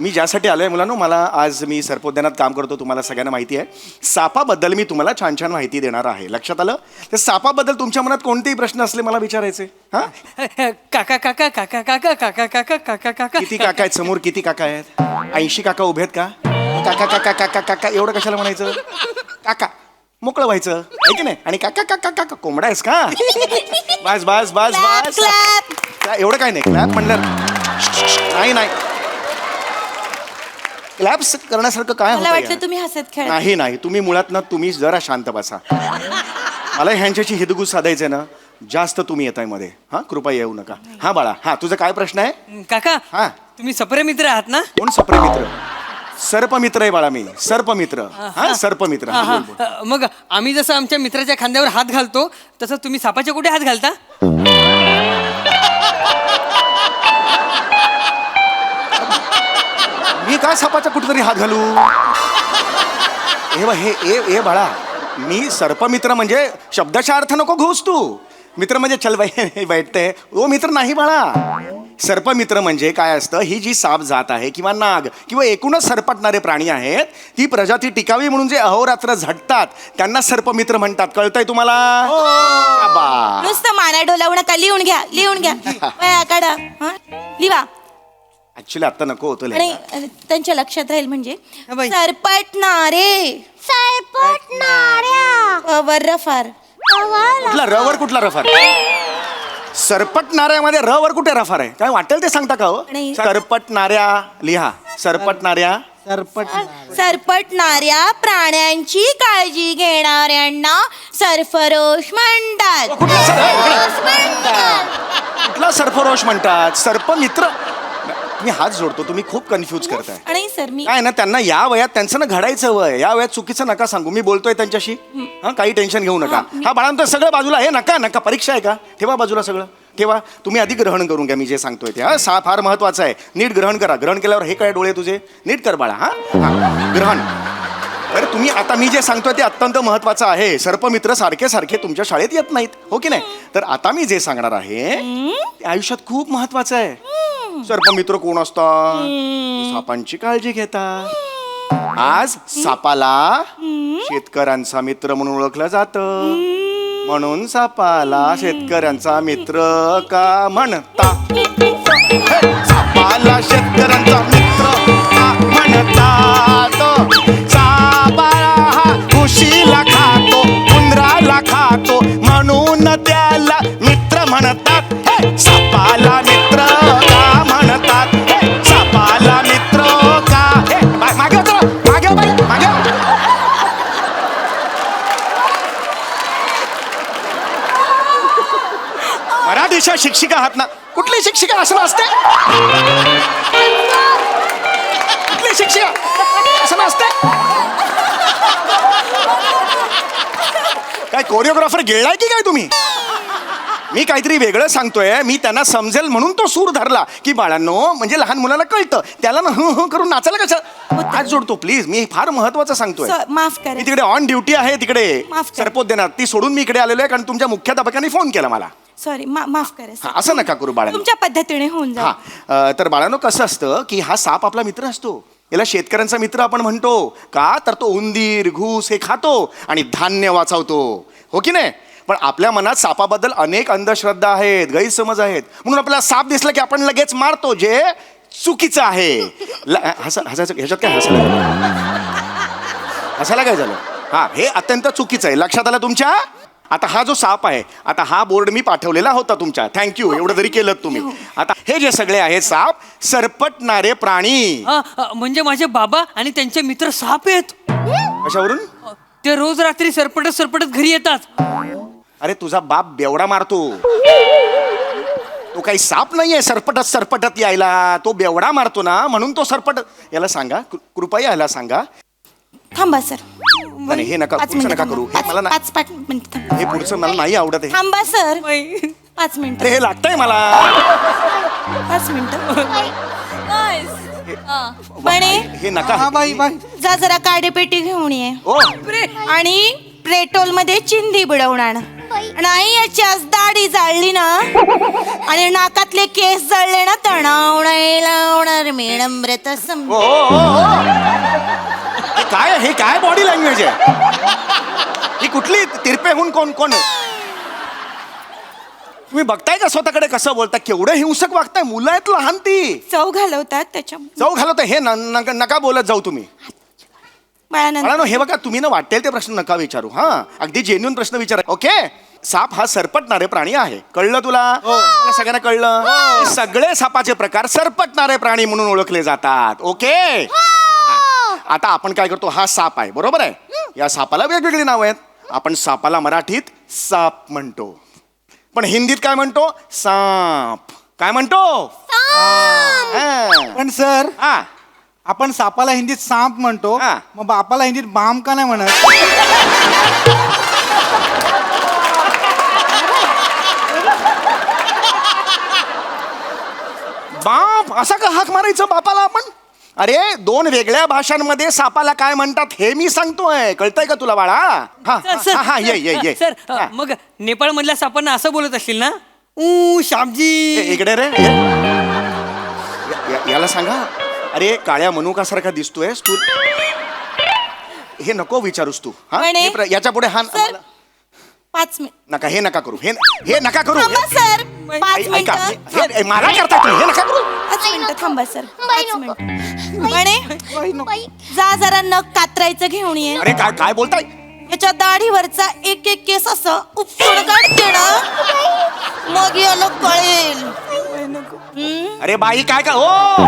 मी ज्यासाठी आलोय मुलांनो, मला आज मी सर्पोद्यानात काम करतो, तुम्हाला सगळ्यांना माहिती आहे. सापाबद्दल मी तुम्हाला छान छान माहिती देणार आहे. लक्षात आलं? तर सापाबद्दल तुमच्या मनात कोणतेही प्रश्न असले मला विचारायचे. हा काका काका काका काका काका काका काका काका किती काका आहेत समोर? किती काका आहेत? 80 काका उभे आहेत का? काका काका काका काका एवढं कशाला म्हणायचं? काका मोकळं व्हायचं आहे की नाही? आणि काका काका काका कोंबडा आहेस का? बस बस बस बस. एवढं काय नाही. क्लॅप म्हणलं नाही नाही. क्लॅप्स करण्यासारखं काय मला होतं वाटलं यार? तुम्ही हसत खेळ. नाही नाही, तुम्ही मुळात ना तुम्ही जरा शांत बसा. मला ह्यांच्याशी हिदगुज साधायचंय ना, जास्त तुम्ही येताय मध्ये. हा कृपया येऊ नका. हा बाळा, हा तुझा काय प्रश्न आहे? काका हा तुम्ही सप्रे मित्र आहात ना? कोण सप्रे मित्र? सर्पमित्र आहे बाळा मी. सर्पमित्र. हा सर्पमित्र. हा, बोल, बोल. मग आम्ही जसं आमच्या मित्राच्या खांद्यावर हात घालतो तसं तुम्ही सापाच्या कुठे हात घालता? मी काय सापाचा कुठेतरी हात घालू? हे बाळा, मी सर्पमित्र म्हणजे शब्दाचा अर्थ नको घोस तू. मित्र म्हणजे चल बाई बैठते. ओ मित्र नाही बाळा. सर्पमित्र म्हणजे काय असतं? ही जी साप जात आहे किंवा नाग किंवा एकूणच सरपटणारे प्राणी आहेत, ती प्रजाती टिकावी म्हणून जे अहोरात्र झटतात त्यांना सर्पमित्र म्हणतात. कळतंय तुम्हाला? बा. नुसतं माना डोलावू नका. लिहून घ्या लिहून घ्या. वह्या काढा. हा लिवा. ऍक्च्युली आता नको होतं आणि लिहायला. त्यांच्या लक्षात राहील म्हणजे बाई. सरपटणारे. सरपटणाऱ्या. वर रफार. कुठला रवर? कुठला रफार? सरपटणाऱ्यामध्ये रवर कुठे रफार आहे? काय वाटेल ते सांगता का हो? नाही. सरपटणाऱ्या लिहा. सरपटणाऱ्या. सरपटणाऱ्या प्राण्यांची काळजी घेणाऱ्यांना सरफरोश म्हणतात. कुठला सरफरोश म्हणतात? सर्पमित्र. मी हात जोडतो, तुम्ही खूप कन्फ्यूज करताय. आणि सर मी काय ना, त्यांना या वयात त्यांचं ना घडायचं वय. या वयात चुकीचं नका सांगू. मी बोलतोय त्यांच्याशी. हा काही टेन्शन घेऊ नका. हा बाळांतर सगळं बाजूला. हे नका नका, परीक्षा आहे का? ठेवा बाजूला सगळं. ठेवा. तुम्ही आधी ग्रहण करून घ्या मी जे सांगतोय ते. हा फार महत्वाचं आहे. नीट ग्रहण करा. ग्रहण केल्यावर हे काय डोळे तुझे नीट कर बाळा. हा ग्रहण. अरे तुम्ही आता मी जे सांगतोय ते अत्यंत महत्वाचं आहे. सर्पमित्र सारखे सारखे तुमच्या शाळेत येत नाहीत, हो की नाही? तर आता मी जे सांगणार आहे ते आयुष्यात खूप महत्वाचं आहे. सर्पमित्र कोण असतात? सापांची काळजी घेतात. आज सापाला शेतकऱ्यांचा मित्र म्हणून ओळखलं जातं, म्हणून सापाला शेतकऱ्यांचा मित्र का म्हणता? सापाला शेतकऱ्यांचा मित्र का म्हणतात सापाला हा घुशीला खातो उंदराला खातो म्हणून त्याला मित्र म्हणतात हे, सापाला मित्र का म्हणतात हे, सापाला मित्र का हे, मागे होतो मागे हो बाई, मागे हो. मराठीच्या शिक्षिका आहात ना कुठली शिक्षिका असं असते कुठली शिक्षिका असं असते काय कोरिओग्राफर गिळलाय की काय तुम्ही मी काहीतरी वेगळं सांगतोय मी त्यांना समजेल म्हणून तो सूर धरला की बाळांनो म्हणजे लहान मुलाला कळतं त्याला ना हं करून नाचायला कसं हात जोडतो प्लीज मी फार महत्वाचं सांगतोय माफ करा. मी तिकडे ऑन ड्युटी आहे तिकडे माफ करा. सरपोत देणार ती सोडून मी इकडे आलेलो आहे कारण तुमच्या मुख्याध्यापकाने फोन केला मला सॉरी माफ करा हा, असं नका करू बाळांनो तुमच्या पद्धतीने होऊन जा. हा तर बाळांनो कसं असतं की हा साप आपला मित्र असतो याला शेतकऱ्यांचा मित्र आपण म्हणतो का तर तो उंदीर घूस हे खातो आणि धान्य वाचवतो हो की नाही पण आपल्या मनात सापाबद्दल अनेक अंधश्रद्धा आहेत गैरसमज आहेत म्हणून आपल्याला साप दिसला की आपण लगेच मारतो जे चुकीचं आहे हसायचं ह्याच्यात काय हसायला काय झालं हा हे अत्यंत चुकीचं आहे लक्षात आलं तुमच्या आता हा जो साप आहे आता हा बोर्ड मी पाठवलेला होता तुमच्या थँक्यू एवढं जरी केलं तुम्ही आता हे जे सगळे आहेत साप सरपटणारे प्राणी म्हणजे माझे बाबा आणि त्यांचे मित्र साप आहेत कशावरून ते रोज रात्री सरपटत सरपटत घरी येतात अरे तुझा बाप बेवडा मारतो तो काही साप नाहीये सरपटत सरपटत यायला तो बेवडा मारतो ना म्हणून तो सरपटत याला सांगा कृपया याला सांगा थांबा सर नाही हे नका पुढचं नका करू हे मला नाही पाच मिनिट थांबा. हे पुढचं मला नाही आवडत आहे थांबा सर 5 मिनिट अरे हे लागतंय मला 5 मिनिट हा. बने हे नका हा बाई बाई जा जरा काडेपेटी घेऊन ये ओ आणि पेट्रोल मध्ये चिंधी बुडवणार नाही याच्याच दाढी जाळली ना आणि नाकातले केस जळले ना तणाव नाही लावणार मेणम्रत ओ, ओ, ओ, ओ. हे काय बॉडी लँग्वेज आहे ही कुठली तिरपेहून कोण कोण तुम्ही बघताय का स्वतःकडे कसं बोलता केवढं हिंसक वागताय मुलं आहेत लहान ती चव घालवतात त्याच्या जाऊ घालवत हे नका बोलत जाऊ तुम्ही बाळानंद मला हे बघा तुम्ही ना वाटेल ते प्रश्न नका विचारू हा अगदी जेन्युन प्रश्न विचारा ओके साप हा सरपटणारे प्राणी आहे कळलं तुला मला सगळ्यांना कळलं हे सगळे सापाचे प्रकार सरपटणारे प्राणी म्हणून ओळखले जातात ओके आता आपण काय करतो हा साप आहे बरोबर आहे या सापाला वेगवेगळी नाव आहेत आपण सापाला मराठीत साप म्हणतो पण हिंदीत काय म्हणतो साप काय म्हणतो हा. पण सर हा आपण सापाला हिंदीत सांप म्हणतो हा. मग बापाला हिंदीत बाम का नाही म्हणत बाप असा का हाक मारायचं बापाला आपण अरे दोन वेगळ्या भाषांमध्ये सापाला काय म्हणतात हे मी सांगतोय कळतंय का तुला बाळा हा सर, हा, हा ये सर हा. मग नेपाळ मधल्या सापांना असं बोलत असतील ना ऊ श्यामजी इकडे रे याला सांगा अरे काळ्या मनुकासारखा दिसतोय तू हे नको विचारूस तू हा म्हणे? हे याच्या पुढे हा सर 5 मिनिट नका हे नका करू हे नका करू थांबा सर 5 ऐका मिनिट हे मला करता तुम्ही हे नका करू 5 मिनिट थांबा सर बाई 5 नको. मिनिट म्हणे बाई जा जरा नख कात्रायचं घेऊन ये अरे काय काय बोलताय याच्या दाढीवरचा एक एक केस असं उपसून काढते ना मग याला कळेल अरे बाई काय काय ओ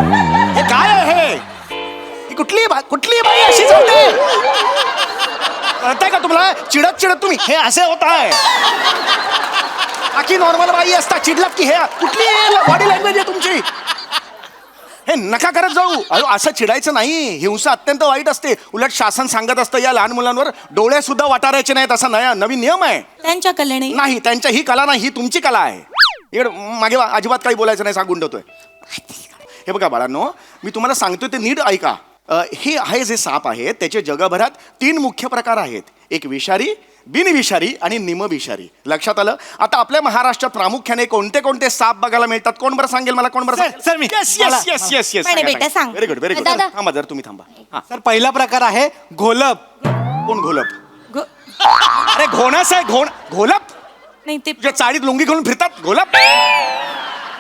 हे काय आहे ही कुठली बाई अशी चालते कळतंय का तुम्हाला चिडत तुम्ही हे असे होत आहे बाकी नॉर्मल बाई असता चिडलात की हे कुठली बॉडी लँग्वेज आहे तुमची हे नका करत जाऊ अहो असं चिडायचं नाही हिंसा अत्यंत वाईट असते उलट शासन सांगत असतं या लहान मुलांवर डोळे सुद्धा वाटारायचे नाहीत असा नवीन नियम आहे त्यांच्या कलेने नाही त्यांच्या ही कला नाही ही तुमची कला आहे इकडे मागे अजिबात काही बोलायचं नाही सांगून ठेवतोय हे बघा बाळांनो मी तुम्हाला सांगतोय ते नीट ऐका हे आहे जे साप आहेत त्याचे जगभरात 3 मुख्य प्रकार आहेत एक विषारी बिनविषारी आणि निमविषारी लक्षात आलं आता आपल्या महाराष्ट्रात प्रामुख्याने कोणते कोणते साप बघायला मिळतात कोण बरं सांगेल मला कोण बरं सर, मी. येस म्हणे बेटा, सांग. व्हेरी गुड दादा. थांबा जर तुम्ही थांबा हा सर पहिला प्रकार आहे घोलप कोण घोलप अरे घोणस आहे घोलप नाही ते तुझ्या चाळीत लुंगी घालून फिरतात घोलप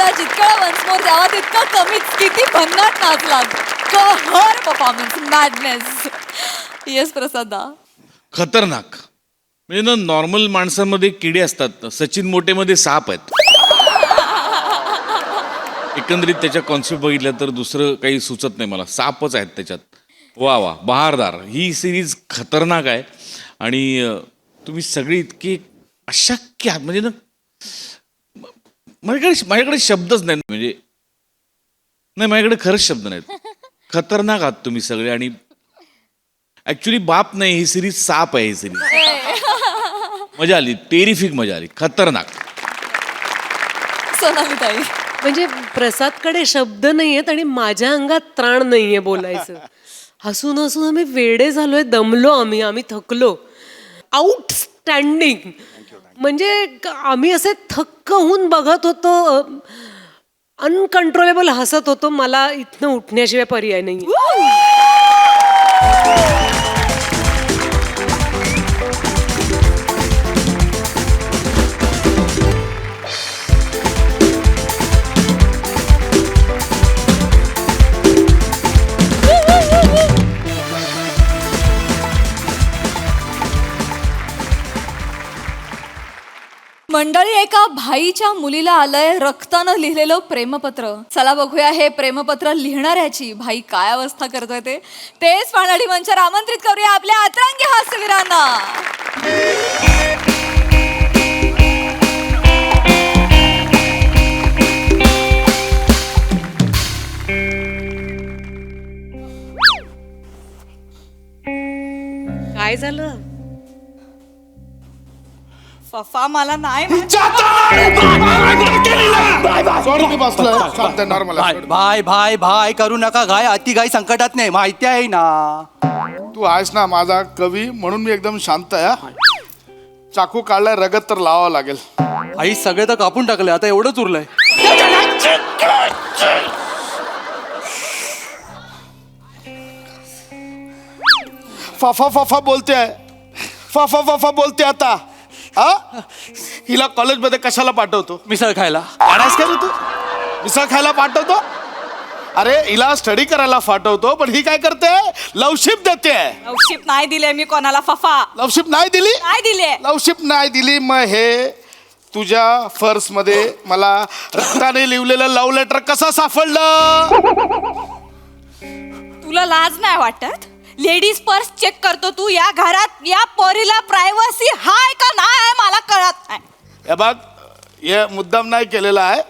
तुला जितकं वन्स मोर द्यावा तितकं कमीच. किती भन्नाट नाचला. कहर परफॉर्मन्स, मॅडनेस. येस प्रसादा. खतरनाक. म्हणजे ना नॉर्मल माणसांमध्ये किडे असतात, सचिन मोठेमध्ये साप आहेत. एकंदरीत त्याच्या कॉन्सेप्ट बघितल्या तर दुसरं काही सुचत नाही मला. सापच आहेत त्याच्यात. वा वा, बहारदार. ही सिरीज खतरनाक आहे. आणि तुम्ही सगळी इतकी अशक्य आहात म्हणजे ना, माझ्याकडे शब्दच नाहीत. म्हणजे नाही, माझ्याकडे खरंच शब्द नाहीत. खतरनाक आहात तुम्ही सगळे. आणि ऍक्च्युली बाप नाही, ही सिरीज साप आहे. ही सिरीज मजा आली, टेरिफिक मजा आली, खतरनाक. सोनालीताई. म्हणजे प्रसादकडे शब्द नाहीयेत आणि माझ्या अंगात त्राण नाहीये बोलायचं. हसून हसून आम्ही वेडे झालोय, दमलो आम्ही थकलो. आउटस्टँडिंग. म्हणजे आम्ही असे थक्क होऊन बघत होतो, अनकंट्रोलेबल हसत होतो. मला इथनं उठण्याशिवाय पर्याय नाही. मंडळी, एका भाईच्या मुलीला आलंय रक्तानं लिहिलेलं प्रेमपत्र. चला बघूया हे प्रेमपत्र लिहिणाऱ्याची भाई काय अवस्था करतोय ते. तेच पाहणारी मंचावर आमंत्रित करूया आपल्या अतरंगी हास्यवीरांना. काय झालं? फफा मला नाही भाई भाई भाई करू नका घाय. अति घाई संकटात नाही, माहिती आहे ना. तू आहेस ना माझा कवी, म्हणून मी एकदम शांत आहे. हा. चाकू काढलाय, रगत तर लावावं लागेल. आई सगळे तर कापून टाकले, आता एवढंच उरलंय. फाफा फाफा बोलते आहे, फाफा फाफा बोलते. आता हा हिला कॉलेजमध्ये कशाला पाठवतो? मिसळ खायला. आणायस का रे तू? मिसळ खायला पाठवतो? अरे हिला स्टडी करायला पाठवतो, पण ही काय करते? लवशिप देते. लवशिप नाही दिले मी कोणाला फफा. लवशिप नाही दिली? नाही दिले. लवशिप नाही दिली. मग हे तुझ्या पर्स मध्ये मला रक्ताने लिहिलेलं लव्ह लेटर कसं सापडलं? तुला लाज नाही वाटत? लेडीज पर्स चेक करतो तू या घरात? या पोरीला प्रायव्हसी हाय का नाही मला कळत नाही. हे बघ, हे मुद्दाम नाही केलेला आहे.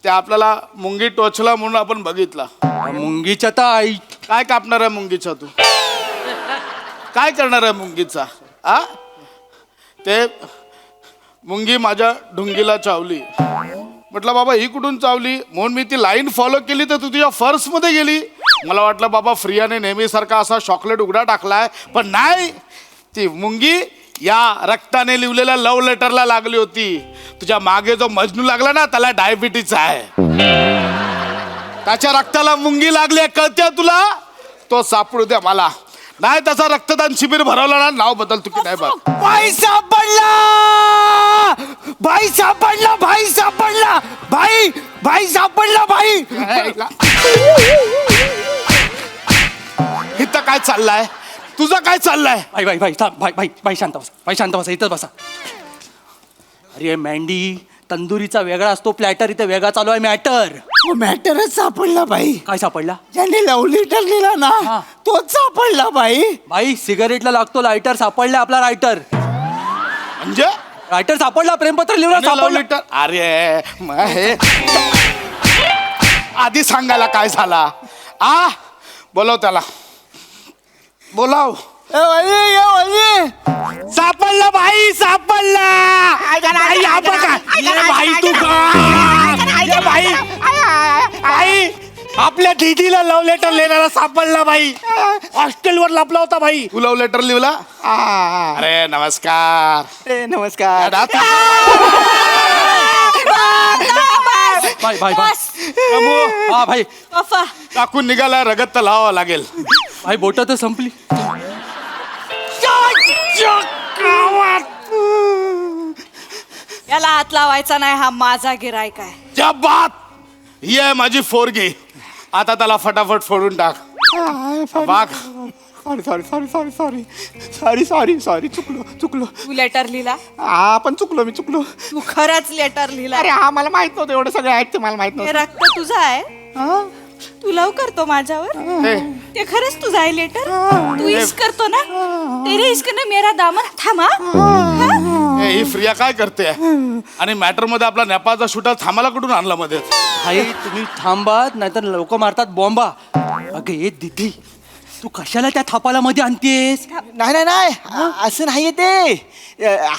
ते आपल्याला मुंगी टोचला म्हणून आपण बघितला. मुंगीच्या तर आई काय कापणार आहे मुंगीचा तू? काय करणार आहे मुंगीचा? आ ते मुंगी माझ्या ढुंगीला चावली. म्हटलं बाबा ही कुठून चावली? म्हणून मी ती लाईन फॉलो केली तर तू तुझ्या पर्समध्ये गेली. मला वाटलं बाबा फ्रियाने नेहमीसारखा असा चॉकलेट उघडा टाकलाय, पण नाही. ती मुंगी या रक्ताने लिहिलेल्या लव्ह लेटरला लागली होती. तुझ्या मागे जो मजनू लागला ना, त्याला डायबिटीज आहे. त्याच्या रक्ताला मुंगी लागली, कळते तुला? तो सापडू द्या मला. नाही त्याचा रक्तदान शिबिर भरवलं ना, नाव बदल तू की नाही बघ. भाई सापडला, भाई सापडला, भाई सापडला, भाई भाई सापडला, भाई. इथं काय चाललंय? तुझं काय चाललंय? भाई भाई भाई थांब, भाई भाई भाई शांत बसा, भाई शांत बसा, इथं बसा. अरे मँडी, तंदुरीचा वेगळा असतो, प्लॅटर इथे वेगळा चालू आहे. मॅटर मॅटरच सापडला बाई. काय सापडला? ज्याने लव्ह लेटर लिहिला ना, तोच सापडला बाई. भाई सिगारेटला लागतो लायटर, सापडला आपला रायटर. म्हणजे रायटर सापडला, प्रेमपत्र लिहिला लव्ह सापडला. लेटर? अरे मग हे आधी सांगायला काय झाला? आ बोलव त्याला, बोलाव. सापडला भाई, सापडला. भाई, हा बघा. ये भाई तू का? ये भाई, भाई आपल्या दीदीला लव्ह लेटर लिहिणारा सापडला भाई. हॉस्टेलवर लपला होता भाई. तू लव्ह लेटर लिहिला? अरे नमस्कार. नमस्कार. भाई भाई भाई हा भाई फफा टाकून निघाला, रगत तर लावावं लागेल. भाई बोट तर संपली. याला हात लावायचा नाही, हा माझा गिरायक आहे. क्या बात, ही आहे माझी 4G. आता त्याला फटाफट फोडून टाक. वाघ. Sorry sorry sorry sorry sorry sorry sorry sorry चुकलो तू लेटर लिहिला हा पण चुकलो मी चुकलो. तू खरंच लेटर लिहिला अरे हा मला माहित नव्हतं एवढं सगळं आहेत ते मला माहित हे नव्हतं. रक्त तुझं आहे तू लव करतो माझ्यावर हे, ते खरंच तुझं आहे लेटर तू इश्क करतो ना तेरे इश्क ने मेरा दामन थांबा हे, ही फ्रिया काय करते आणि मॅटर मध्ये आपला नेपाळचा शूटर थांबाला कुठून आणला मध्ये? आई तुम्ही थांबात नाहीतर लोक मारतात बॉम्बा. अगं ये दिदी तू कशाला त्या थापाला मध्ये आणतेस? नाही नाही नाही असं नाहीये ते.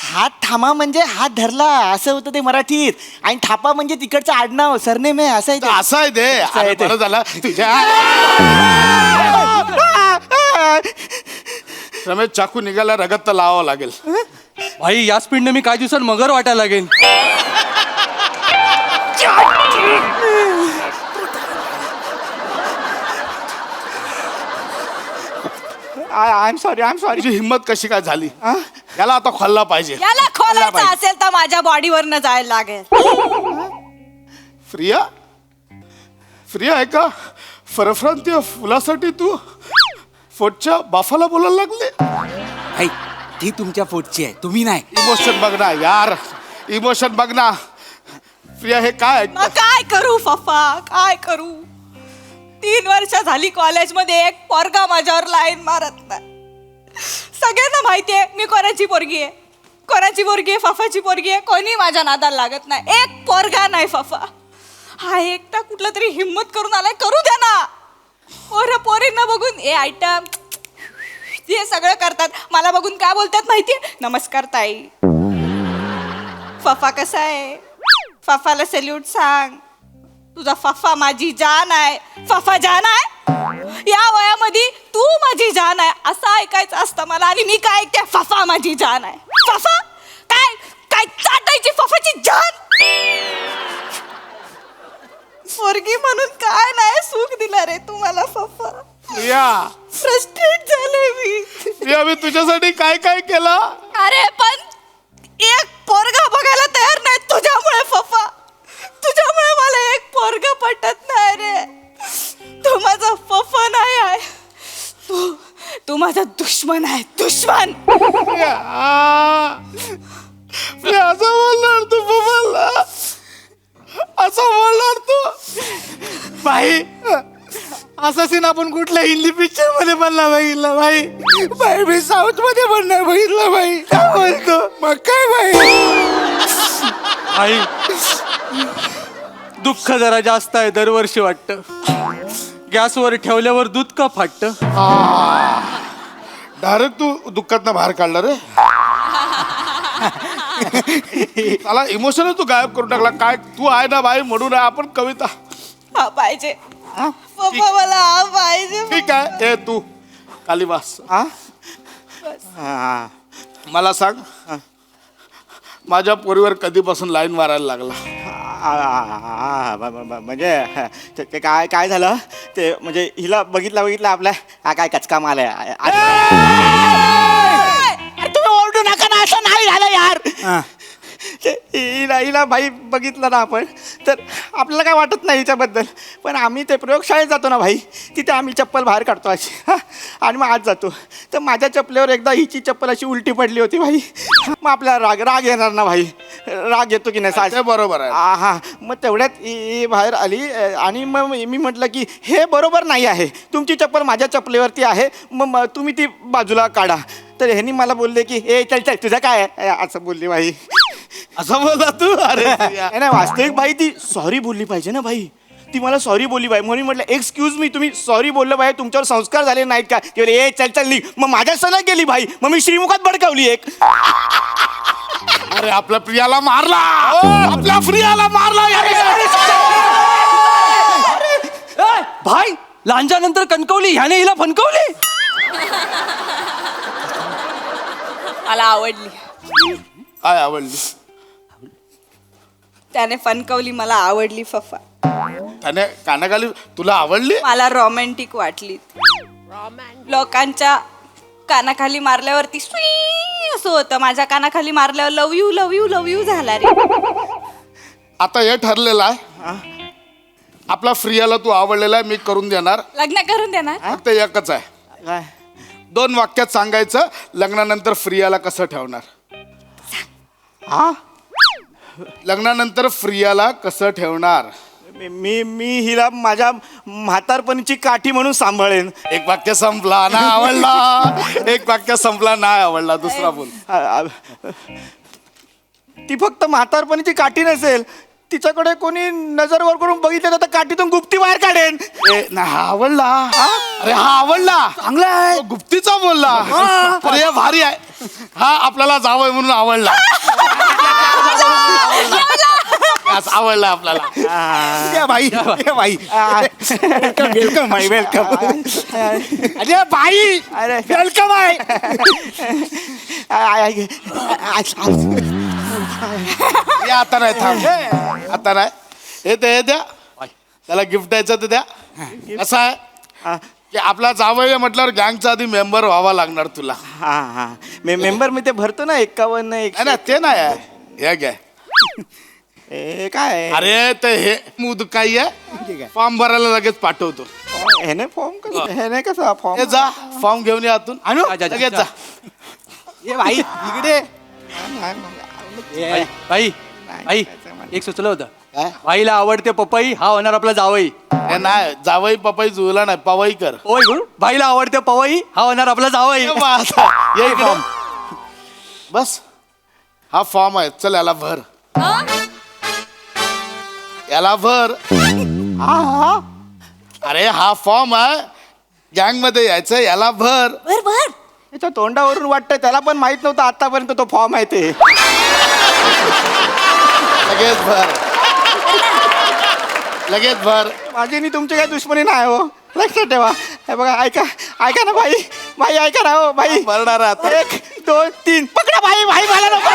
हात थांबा म्हणजे हात धरला असं होतं ते मराठीत, आणि थापा म्हणजे तिकडचं आडनाव सरनेम आहे असं आहे ते. असं आहे ते. अरे, बरं झालं तुझ्या रमेश चाकू निघाला, रगत तर लावावं लागेल. भाई या स्पीडने मी काही दिवसात मगर वाटायला लागेल. आय एम सॉरी तुझी हिंमत कशी काय झाली? याला आता खोलला पाहिजे. याला खोलायचं असेल तर माझ्या बॉडीवरनं जायला लागेल. फ्रिया फ्रिया आहे का फरफ्रांतीय फुलासाठी तू फोटच्या बाफाला बोलायला लागले? आई ती तुमच्या पोटची आहे, तुम्ही नाही. इमोशन बघ ना यार, इमोशन बघ ना. प्रिया हे काय मग काय करू फफा काय करू 3 वर्ष झाली कॉलेजमध्ये एक पोरगा माझ्यावर लाईन मारत नाही. सगळ्यांना माहितीये मी कोणाची पोरगी आहे, कोणाची पोरगी आहे, फफाची पोरगी आहे. कोणी माझ्या नादाला लागत नाही. एक पोरगा नाही फफा. हा एकटा कुठला तरी हिम्मत करून आलाय, करू द्या ना. पोरींना बघून ए आयटम हे सगळं करतात. मला बघून काय बोलतात माहितीये? नमस्कार ताई, फफा कसा आहे, फफाला सल्यूट सांग, तुझा फफा माझी जान आहे, फफा जान आहे. या वयामध्ये तू माझी जान आहे असं ऐकायचं असतं मला, आणि मी काय ऐकते? फफा माझी जान आहे. फफा काय काय चाटायची फफाची जान. पोरगी म्हणून काय नाही सुख दिला रे तुम्हाला फफा. प्रिया, फ्रस्ट्रेट झाले मी. प्रिया मी तुझ्यासाठी काय काय केलं? अरे पण एक पोरगा बघायला तयार नाही तुझ्यामुळे फफा. तुझ्यामुळे मला एक पोरगा पटत नाही रे. तू माझा फफा नाही आहे, तू माझा दुश्मन आहे, दुश्मन. प्रिया असं बोलणार तू बाबाला, असं बोलणार तू? भाई असा सीन आपण कुठल्या हिंदी पिक्चर मध्ये बनला बघितला भाई? बाई मी साऊथ मध्ये पण नाही बघितलं बाई. काय बोलतो मग काय बाई? आई दुःख जरा जास्त आहे दरवर्षी वाटतं. गॅसवर ठेवल्यावर दूध का फाटतं. डायरेक्ट तू दुःखातनं बाहेर काढला रे. मला इमोशन तू गायब करून टाकला. काय तू आहे ना बाई म्हणून आहे आपण कविता. हा पाहिजे पप्पा, मला हा पाहिजे. ठीक आहे ए तू कालिवास मला सांग, माझ्या पोरीवर कधीपासून लाईन मारायला लागला? म्हणजे ते काय काय झालं ते, म्हणजे हिला बघितला आपल्या हा काय कचका माल आहे. तुम्ही ओरडू नका ना, असं नाही झालं यार. हिला भाई बघितलं ना आपण तर आपल्याला काय वाटत नाही हिच्याबद्दल, पण आम्ही ते प्रयोगशाळेत जातो ना भाई, तिथे आम्ही चप्पल बाहेर काढतो अशी आणि मग आज जातो तर माझ्या चप्पलेवर एकदा हिची चप्पल अशी उलटी पडली होती भाई. मग आपल्याला राग येणार ना भाई, राग येतो की नाही साज? बरोबर आहे. हा मग तेवढ्यात ही बाहेर आली आणि मग मी म्हटलं की हे बरोबर नाही आहे, तुमची चप्पल माझ्या चप्पलेवरती आहे, मग तुम्ही ती बाजूला काढा. तर ह्यांनी मला बोलले की हे चल तुझं काय आहे असं बोलली भाई. असं बोलला तू? अरे नाही वास्तविक भाई ती सॉरी बोलली पाहिजे ना भाई, ती मला सॉरी बोलली बाई. म्हणून म्हटलं एक्सक्यूज मी, तुम्ही सॉरी बोललं बाई, तुमच्यावर संस्कार झाले नाहीत का? ती बोलली, ए चल निघ. मग माझ्या सणा गेली भाई, मग मी श्रीमुखात बडकावली एक. अरे आपल्या प्रियाला मारला, आपल्या प्रियाला मारला. भाई लांजानंतर कणकवली, ह्याने हिला फणकवली. मला आवडली. काय आवडली? त्याने फणकवली, मला आवडली फफा. त्याने कानाखाली तुला आवडली? मला रोमॅन्टिक वाटली. लोकांच्या कानाखाली मारल्यावरती स्वी असं होतं, माझ्या कानाखाली मारल्यावर love you love you love you झाला रे. आता हे ठरलेलं आहे आपला फ्रियाला तू आवडलेला आहे, मी करून देणार. लग्न करून देणार. फक्त एकच आहे, काय 2 वाक्यात सांगायचं लग्नानंतर फ्रियाला कसं ठेवणार. हा लग्नानंतर फ्रियाला कसं ठेवणार. मी मी हिला माझ्या म्हातारपणीची काठी म्हणून सांभाळेन. एक वाक्य संपला, नाही आवडला. एक वाक्य संपला, नाही आवडला. दुसरा बोल. ती फक्त म्हातारपणीची काठी नसेल, तिच्याकडे कोणी नजर वर करून बघितलं तर काठीतून गुप्ती बाहेर काढेन. नाही हा आवडला. अरे हा आवडला, चांगला आहे. तो गुप्तीचा बोलला. अरे भारी आहे. हा आपल्याला जावंय म्हणून आवडला. आवडला आपल्याला. या बाई या बाई वेलकम बाई वेलकम. अरे बाई अरे वेलकम आहे. या आता नाही, थांब आता नाही. हे द्या त्याला गिफ्ट द्यायचं तर द्या. असं आहे की आपला जावई म्हटल्यावर गँगचा आधी मेंबर व्हावा लागणार तुला. हा हा मेंबर मी ते भरतो ना 51 नाही ना, ते नाही आहे. हे घ्या. काय अरे ते हे मूद काही आहे, फॉर्म भरायला लगेच पाठवतो. ह्याने फॉर्म कसं ह्याने कसा फॉर्म. हे जा फॉर्म घेऊन या आतून. आणू लगेच जा. ये बाई इकडे बाई बाई एक सुचलं होतं. बाईला आवडते पपई, हा होणार आपला जावई. हे नाही, जावई पपई जुळला नाही, पवई कर. होय गुरु, बाईला आवडते पवई, हा होणार आपला जावई. ये इकडे. बस हा फॉर्म आहे, चल याला भर. याला भर. अरे हा फॉर्म आहे, गँग मध्ये यायचं, याला भर. बर बर. त्याच्या तोंडावरून वाटतं त्याला पण माहित नव्हतं आतापर्यंत तो फॉर्म आहे ते. लगेच भर. लगेच भर. माझी आणि तुमची काही दुश्मनी नाही हो, लक्षात ठेवा. हे बघा ऐका ऐका ना बाई बाई ऐका ना हो बाई. भरणार आता. 1 2 3 पकडा बाई बाई मला नको.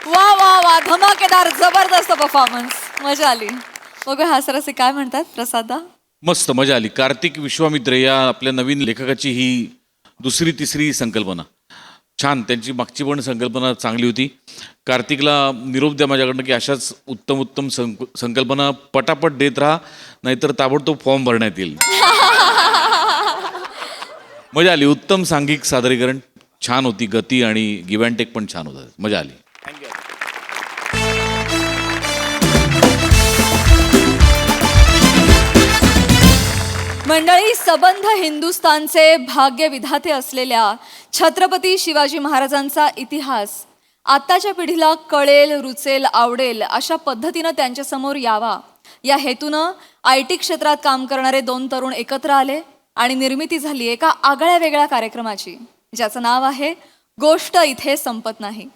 वा वा वा, धमाकेदार, जबरदस्त परफॉर्मन्स, मजा आली. बघूया हासरसे काय म्हणतात प्रसादा. मस्त मजा आली. कार्तिक विश्वामित्र या आपल्या नवीन लेखकाची ही 2री 3री संकल्पना छान. त्यांची मागची पण संकल्पना चांगली होती. कार्तिकला निरोप द्या माझ्याकडनं की अशाच उत्तम उत्तम संकल्पना पटापट देत राहा, नाहीतर ताबडतोब फॉर्म भरण्यात येईल. मजा आली. उत्तम सांघिक सादरीकरण छान होती. गती आणि गिव्ह अँड टेक पण छान होतं. मजा आली. मंडळी, सबंध हिंदुस्थानचे भाग्य विधाते असलेल्या छत्रपती शिवाजी महाराजांचा इतिहास आत्ताच्या पिढीला कळेल, रुचेल, आवडेल अशा पद्धतीनं त्यांच्यासमोर यावा या हेतूनं IT क्षेत्रात काम करणारे 2 तरुण एकत्र आले आणि निर्मिती झाली एका आगळ्या वेगळ्या कार्यक्रमाची, ज्याचं नाव आहे गोष्ट इथे संपत नाही.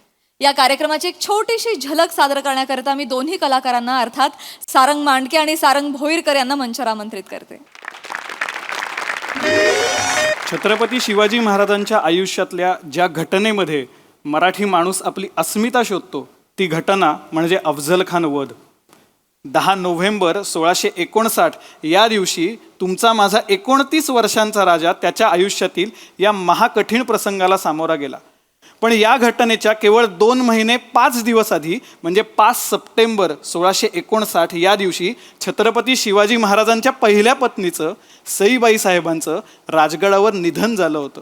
या कार्यक्रमाची एक छोटीशी झलक सादर करण्याकरिता मी दोन्ही कलाकारांना अर्थात सारंग मांडके आणि सारंग भोईरकर यांना मंचावर आमंत्रित करते. छत्रपती शिवाजी महाराजांच्या आयुष्यातल्या ज्या घटनेमध्ये मराठी माणूस आपली अस्मिता शोधतो ती घटना म्हणजे अफझल खान वध. 10 नोव्हेंबर 1659 या दिवशी तुमचा माझा 29 वर्षांचा राजा त्याच्या आयुष्यातील या महाकठीण प्रसंगाला सामोरा गेला. पण या घटनेच्या केवळ 2 महिने 5 दिवस आधी म्हणजे 5 सप्टेंबर 1659 या दिवशी छत्रपती शिवाजी महाराजांच्या पहिल्या पत्नीचं सईबाई साहेबांचं राजगडावर निधन झालं होतं.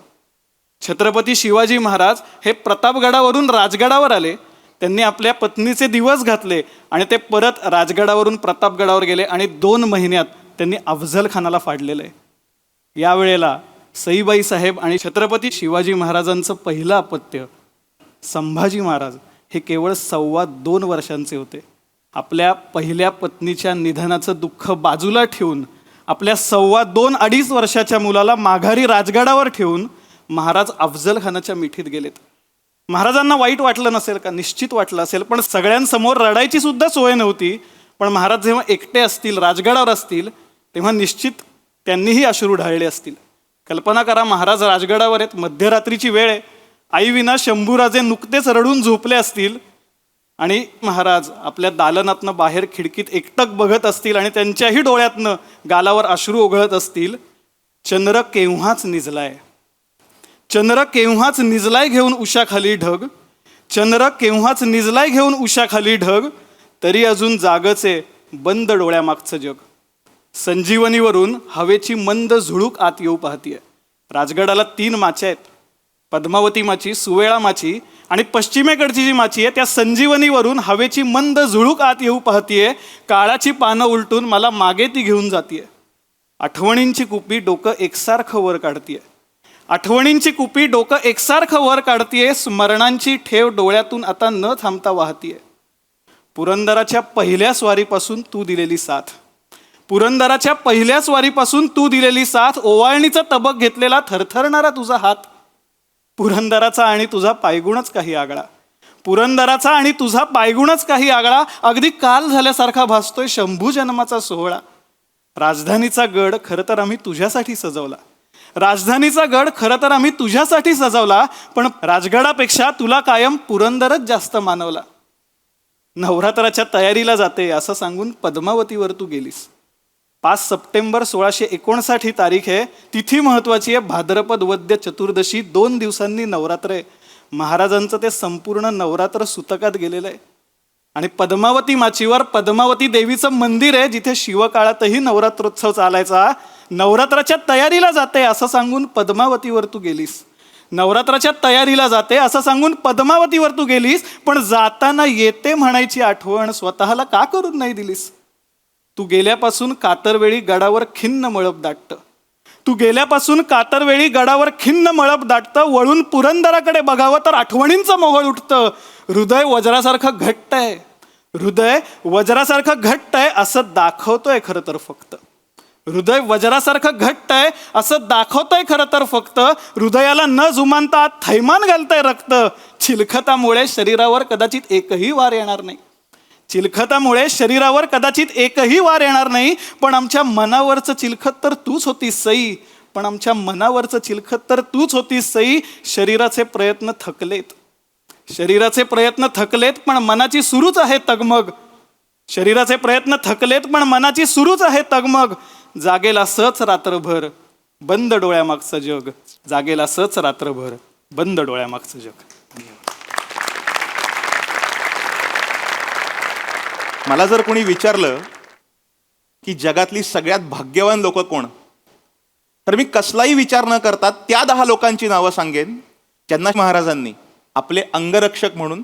छत्रपती शिवाजी महाराज हे प्रतापगडावरून राजगडावर आले. त्यांनी आपल्या पत्नीचे दिवस घातले आणि ते परत राजगडावरून प्रतापगडावर गेले आणि 2 महिन्यात त्यांनी अफझल खानाला फाडलेलं आहे. यावेळेला सईबाई साहेब आणि छत्रपती शिवाजी महाराजांचं पहिलं अपत्य संभाजी महाराज हे केवळ 2.25 वर्षांचे होते. आपल्या पहिल्या पत्नीच्या निधनाचं दुःख बाजूला ठेवून आपल्या 2.25-2.5 वर्षाच्या मुलाला माघारी राजगडावर ठेवून महाराज अफझल खानाच्या मिठीत गेलेत. महाराजांना वाईट वाटलं नसेल का? निश्चित वाटलं असेल, पण सगळ्यांसमोर रडायची सुद्धा सोय नव्हती. पण महाराज जेव्हा एकटे असतील, राजगडावर असतील, तेव्हा निश्चित त्यांनीही अश्रू ढाळले असतील. कल्पना करा, महाराज राजगडावर आहेत, मध्यरात्रीची वेळ आहे, आईविना शंभूराजे नुकतेच रडून झोपले असतील आणि महाराज आपल्या दालनातनं बाहेर खिडकीत एकटक बघत असतील आणि त्यांच्याही डोळ्यातनं गालावर अश्रू ओघळत असतील. चंद्र केव्हाच निजलाय, चंद्र केव्हाच निजलाय घेऊन उशाखाली ढग, चंद्र केव्हाच निजलाय घेऊन उशाखाली ढग, तरी अजून जागचे बंद डोळ्यामागचं जग. संजीवनीवरून हवेची मंद झुळूक आत येऊ पाहतीये. राजगडाला 3 माच्या आहेत, पद्मावती माची, सुवेळा माची आणि पश्चिमेकडची जी माची आहे त्या संजीवनीवरून हवेची मंद झुळूक आत येऊ पाहतीये. काळाची पानं उलटून मला मागे ती घेऊन जातीये. आठवणींची कुपी डोकं एकसारखं वर काढतीये, आठवणींची कुपी डोकं एकसारखं वर काढतीये. स्मरणांची ठेव डोळ्यातून आता न थांबता वाहतीये. पुरंदराच्या पहिल्या स्वारीपासून तू दिलेली साथ, पुरंदराच्या पहिल्या स्वारीपासून तू दिलेली साथ, ओवाळणीचा तबक घेतलेला थरथरणारा तुझा हात. पुरंदराचा आणि तुझा पायगुणच काही आगळा, पुरंदराचा आणि तुझा पायगुणच काही आगळा. अगदी काल झाल्यासारखा भासतोय शंभू जन्माचा सोहळा. राजधानीचा गड खरं तर आम्ही तुझ्यासाठी सजवला, राजधानीचा गड खरं तर आम्ही तुझ्यासाठी सजवला, पण राजगडापेक्षा तुला कायम पुरंदरच जास्त मानवला. नवरात्राच्या तयारीला जाते असं सांगून पद्मावतीवर तू गेलीस. 5 सप्टेंबर 1659 ही तारीख आहे. तिथी महत्वाची आहे. भाद्रपद वद्य चतुर्दशी. 2 दिवसांनी नवरात्र आहे. महाराजांचं ते संपूर्ण नवरात्र सुतकात गेलेलं आहे. आणि पद्मावती माचीवर पद्मावती देवीचं मंदिर आहे जिथे शिवकाळातही नवरात्रोत्सव चालायचा. नवरात्राच्या तयारीला जाते असं सांगून पद्मावतीवर तू गेलीस, नवरात्राच्या तयारीला जाते असं सांगून पद्मावतीवर तू गेलीस. पण जाताना येते म्हणायची आठवण स्वतःला का करून नाही दिलीस. तू गेल्यापासून कातरवेळी गडावर खिन्न मळप दाटतं, तू गेल्यापासून कातरवेळी गडावर खिन्न मळप दाटतं. वळून पुरंदराकडे बघावं तर आठवणींचं मोहळ उठतं. हृदय वज्रासारखं घट्ट आहे, हृदय वज्रासारखं घट्ट आहे असं दाखवतोय खरं तर फक्त, हृदय वज्रासारखं घट्ट आहे असं दाखवतोय खरं तर फक्त. हृदयाला न जुमानता थैमान घालतंय रक्त. चिलखतामुळे शरीरावर कदाचित एकही वार येणार नाही, चिलखतामुळे शरीरावर कदाचित एकही वार येणार नाही. पण आमच्या मनावरचं चिलखत तर तूच होतीस सई, पण आमच्या मनावरचं चिलखत तर तूच होतीस सई. शरीराचे प्रयत्न थकलेत, शरीराचे प्रयत्न थकलेत पण मनाची सुरूच आहे तगमग, शरीराचे प्रयत्न थकलेत पण मनाची सुरूच आहे तगमग. जागेल असंच रात्रभर बंद डोळ्यामागचं जग, जागेल असंच रात्रभर बंद डोळ्यामागचं जग. मला जर कोणी विचारलं की जगातली सगळ्यात भाग्यवान लोक कोण, तर मी कसलाही विचार न करता त्या 10 लोकांची नावं सांगेन ज्यांना महाराजांनी आपले अंगरक्षक म्हणून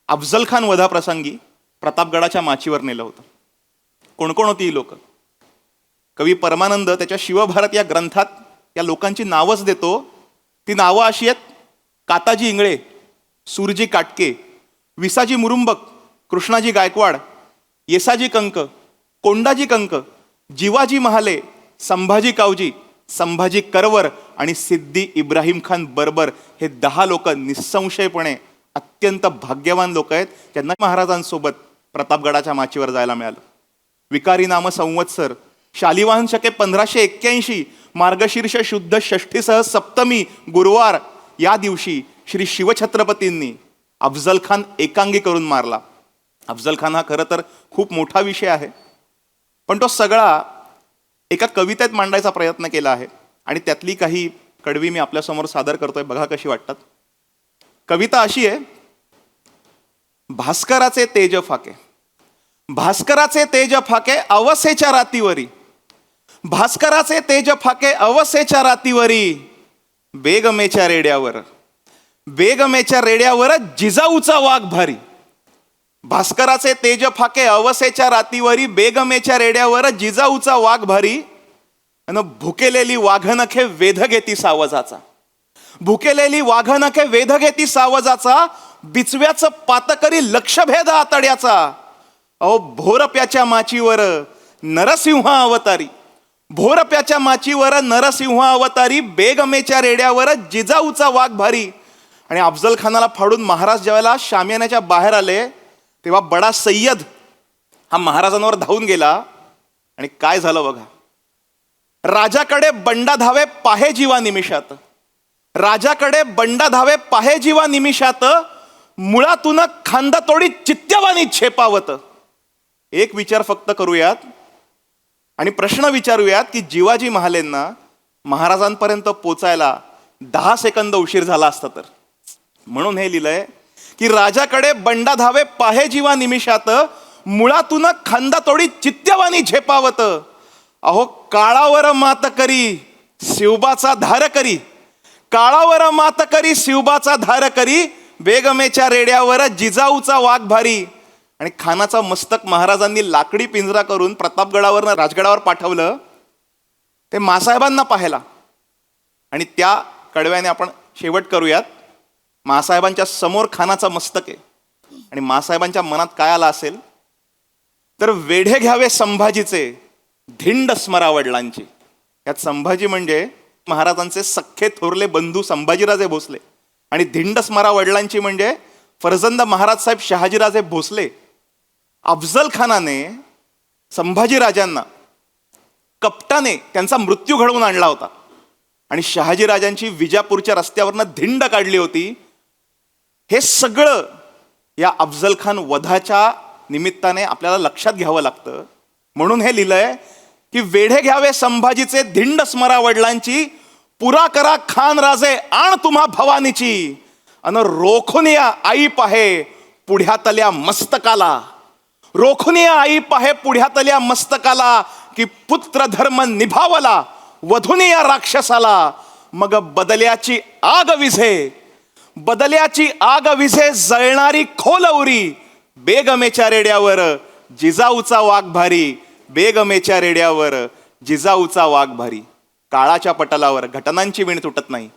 अफजल खान वधाप्रसंगी प्रतापगडाच्या माचीवर नेलं होतं. कोण कोण होती ही लोक? कवी परमानंद त्याच्या शिवभारत या ग्रंथात या लोकांची नावच देतो. ती नावं अशी आहेत: काताजी इंगळे, सूरजी काटके, विसाजी मुरुंबक, कृष्णाजी गायकवाड, येसाजी कंक, कोंडाजी कंक, जिवाजी महाले, संभाजी कावजी, संभाजी करवर आणि सिद्धी इब्राहिम खान बर्बर. हे 10 लोक निसंशयपणे अत्यंत भाग्यवान लोक आहेत ज्यांना महाराजांसोबत प्रतापगडाच्या माचीवर जायला मिळालं. विकारी नाम संवत्सर, शालिवाहन शके 1581, मार्गशीर्ष शुद्ध षष्ठीसह सप्तमी गुरुवार या दिवशी श्री शिवछत्रपतींनी अफजल खान एकांगी करून मारला. अफजल खान हा खरं तर खूप मोठा विषय आहे, पण तो सगळा एका कवितेत मांडायचा प्रयत्न केला आहे आणि त्यातली काही कडवी मी आपल्यासमोर सादर करतोय. बघा कशी वाटतात. कविता अशी आहे: भास्कराचे तेज फाके, भास्कराचे तेज फाके अवसेच्या रातीवरी, भास्कराचे तेज फाके अवसेच्या रातीवरी, बेगमेच्या रेड्यावर, बेगमेच्या रेड्यावर जिजाऊचा वाघ भारी. भास्कराचे तेज फाके अवसेच्या रातीवरी, बेगमेच्या रेड्यावर जिजाऊचा वाघ भारी. आणि भुकेलेली वाघनखे वेध घेती सावजाचा, भुकेलेली वाघनखे वेध घेती सावजाचा, बिचव्याचं पातकरी लक्षभेद आतड्याचा. अहो भोरप्याच्या माचीवर नरसिंह अवतारी, भोरप्याच्या माचीवर नरसिंह अवतारी, बेगमेच्या रेड्यावर जिजाऊचा वाघ भारी. आणि अफजल खानाला फाडून महाराज ज्यावेळेला शामियानाच्या बाहेर आले तेव्हा बडा सय्यद हा महाराजांवर धावून गेला आणि काय झालं बघा. राजाकडे बंडा धावे पाहे जीवा निमिषात, राजाकडे बंडा धावे पाहे जीवा निमिषात, मुळातून खांदा तोडी चित्त्यवानी छेपावत. एक विचार फक्त करूयात आणि प्रश्न विचारूयात की जिवाजी महालेंना महाराजांपर्यंत पोचायला 10 सेकंद उशीर झाला असता तर. म्हणून हे लिहिलंय की राजाकडे बंडा धावे पाहे जीवा निमिषात, मुळातून खांदा तोडी चित्त्यवानी झेपावत. अहो काळावर मात करी शिवबाचा धार करी, काळावर मात करी शिवबाचा धार करी, बेगमेच्या रेड्यावर जिजाऊचा वाघ भारी. आणि खानाचा मस्तक महाराजांनी लाकडी पिंजरा करून प्रतापगडावर राजगडावर पाठवलं ते मासाहेबांना पाहायला. आणि त्या कडव्याने आपण शेवट करूयात. मासाहेबांच्या समोर खानाचा मस्तक आहे आणि मासाहेबांच्या मनात काय आलं असेल तर वेढे घ्यावे संभाजीचे धिंड स्मरा वडिलांची. यात संभाजी म्हणजे महाराजांचे सख्खे थोरले बंधू संभाजीराजे भोसले आणि धिंड स्मरा वडिलांची म्हणजे फर्जंद महाराज साहेब शहाजीराजे भोसले. अफजल खानाने संभाजीराजांना कपटाने त्यांचा मृत्यू घडवून आणला होता आणि शहाजीराजांची विजापूरच्या रस्त्यावरनं धिंड काढली होती. हे सगळं या अफजल खान वधाच्या निमित्ताने आपल्याला लक्षात घ्यावं लागतं. म्हणून हे लिहिलंय की वेढे घ्यावे संभाजीचे धिंड स्मरा वडिलांची, पुरा करा खान राजे आण तुम्हा भवानीची, अन रोखून या आई पाहे पुढ्यातल्या मस्तकाला, रोखून या आई पाहे पुढ्यातल्या मस्तकाला, की पुत्र धर्म निभावला वधून या राक्षसाला. मग बदल्याची आग विझे, बदल्याची आग विझे जळणारी खोलवरी, बेगमेच्या रेड्यावर जिजाऊचा वाघ भारी, बेगमेच्या रेड्यावर जिजाऊचा वाघ भारी. काळाच्या पटलावर घटनांची वीण तुटत नाही,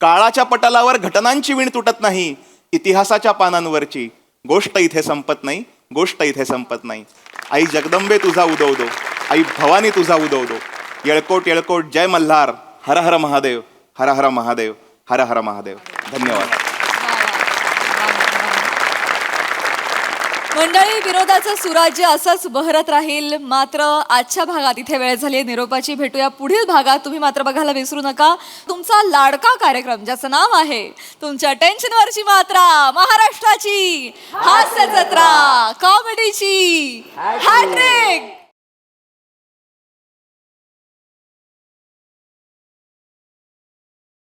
काळाच्या पटलावर घटनांची वीण तुटत नाही. इतिहासाच्या पानांवरची गोष्ट इथे संपत नाही, गोष्ट इथे संपत नाही. आई जगदंबे तुझा उदवदो, आई भवानी तुझा उदवदो. येळकोट येळकोट जय मल्हार, हर हर महादेव, हर हर महादेव, हर हर महादेव. धन्यवाद. मंडळी, विरोधाचं सुराज्य असंच बहरत राहील. मात्र आजच्या भागात इथे वेळ झाली निरोपाची. भेटूया पुढील भागात. तुम्ही मात्र बघायला विसरू नका तुमचा लाडका कार्यक्रम ज्याचं नाव आहे तुमच्या टेन्शनवरची मात्रा, महाराष्ट्राची हास्य जत्रा, कॉमेडीची हॅट्रिक.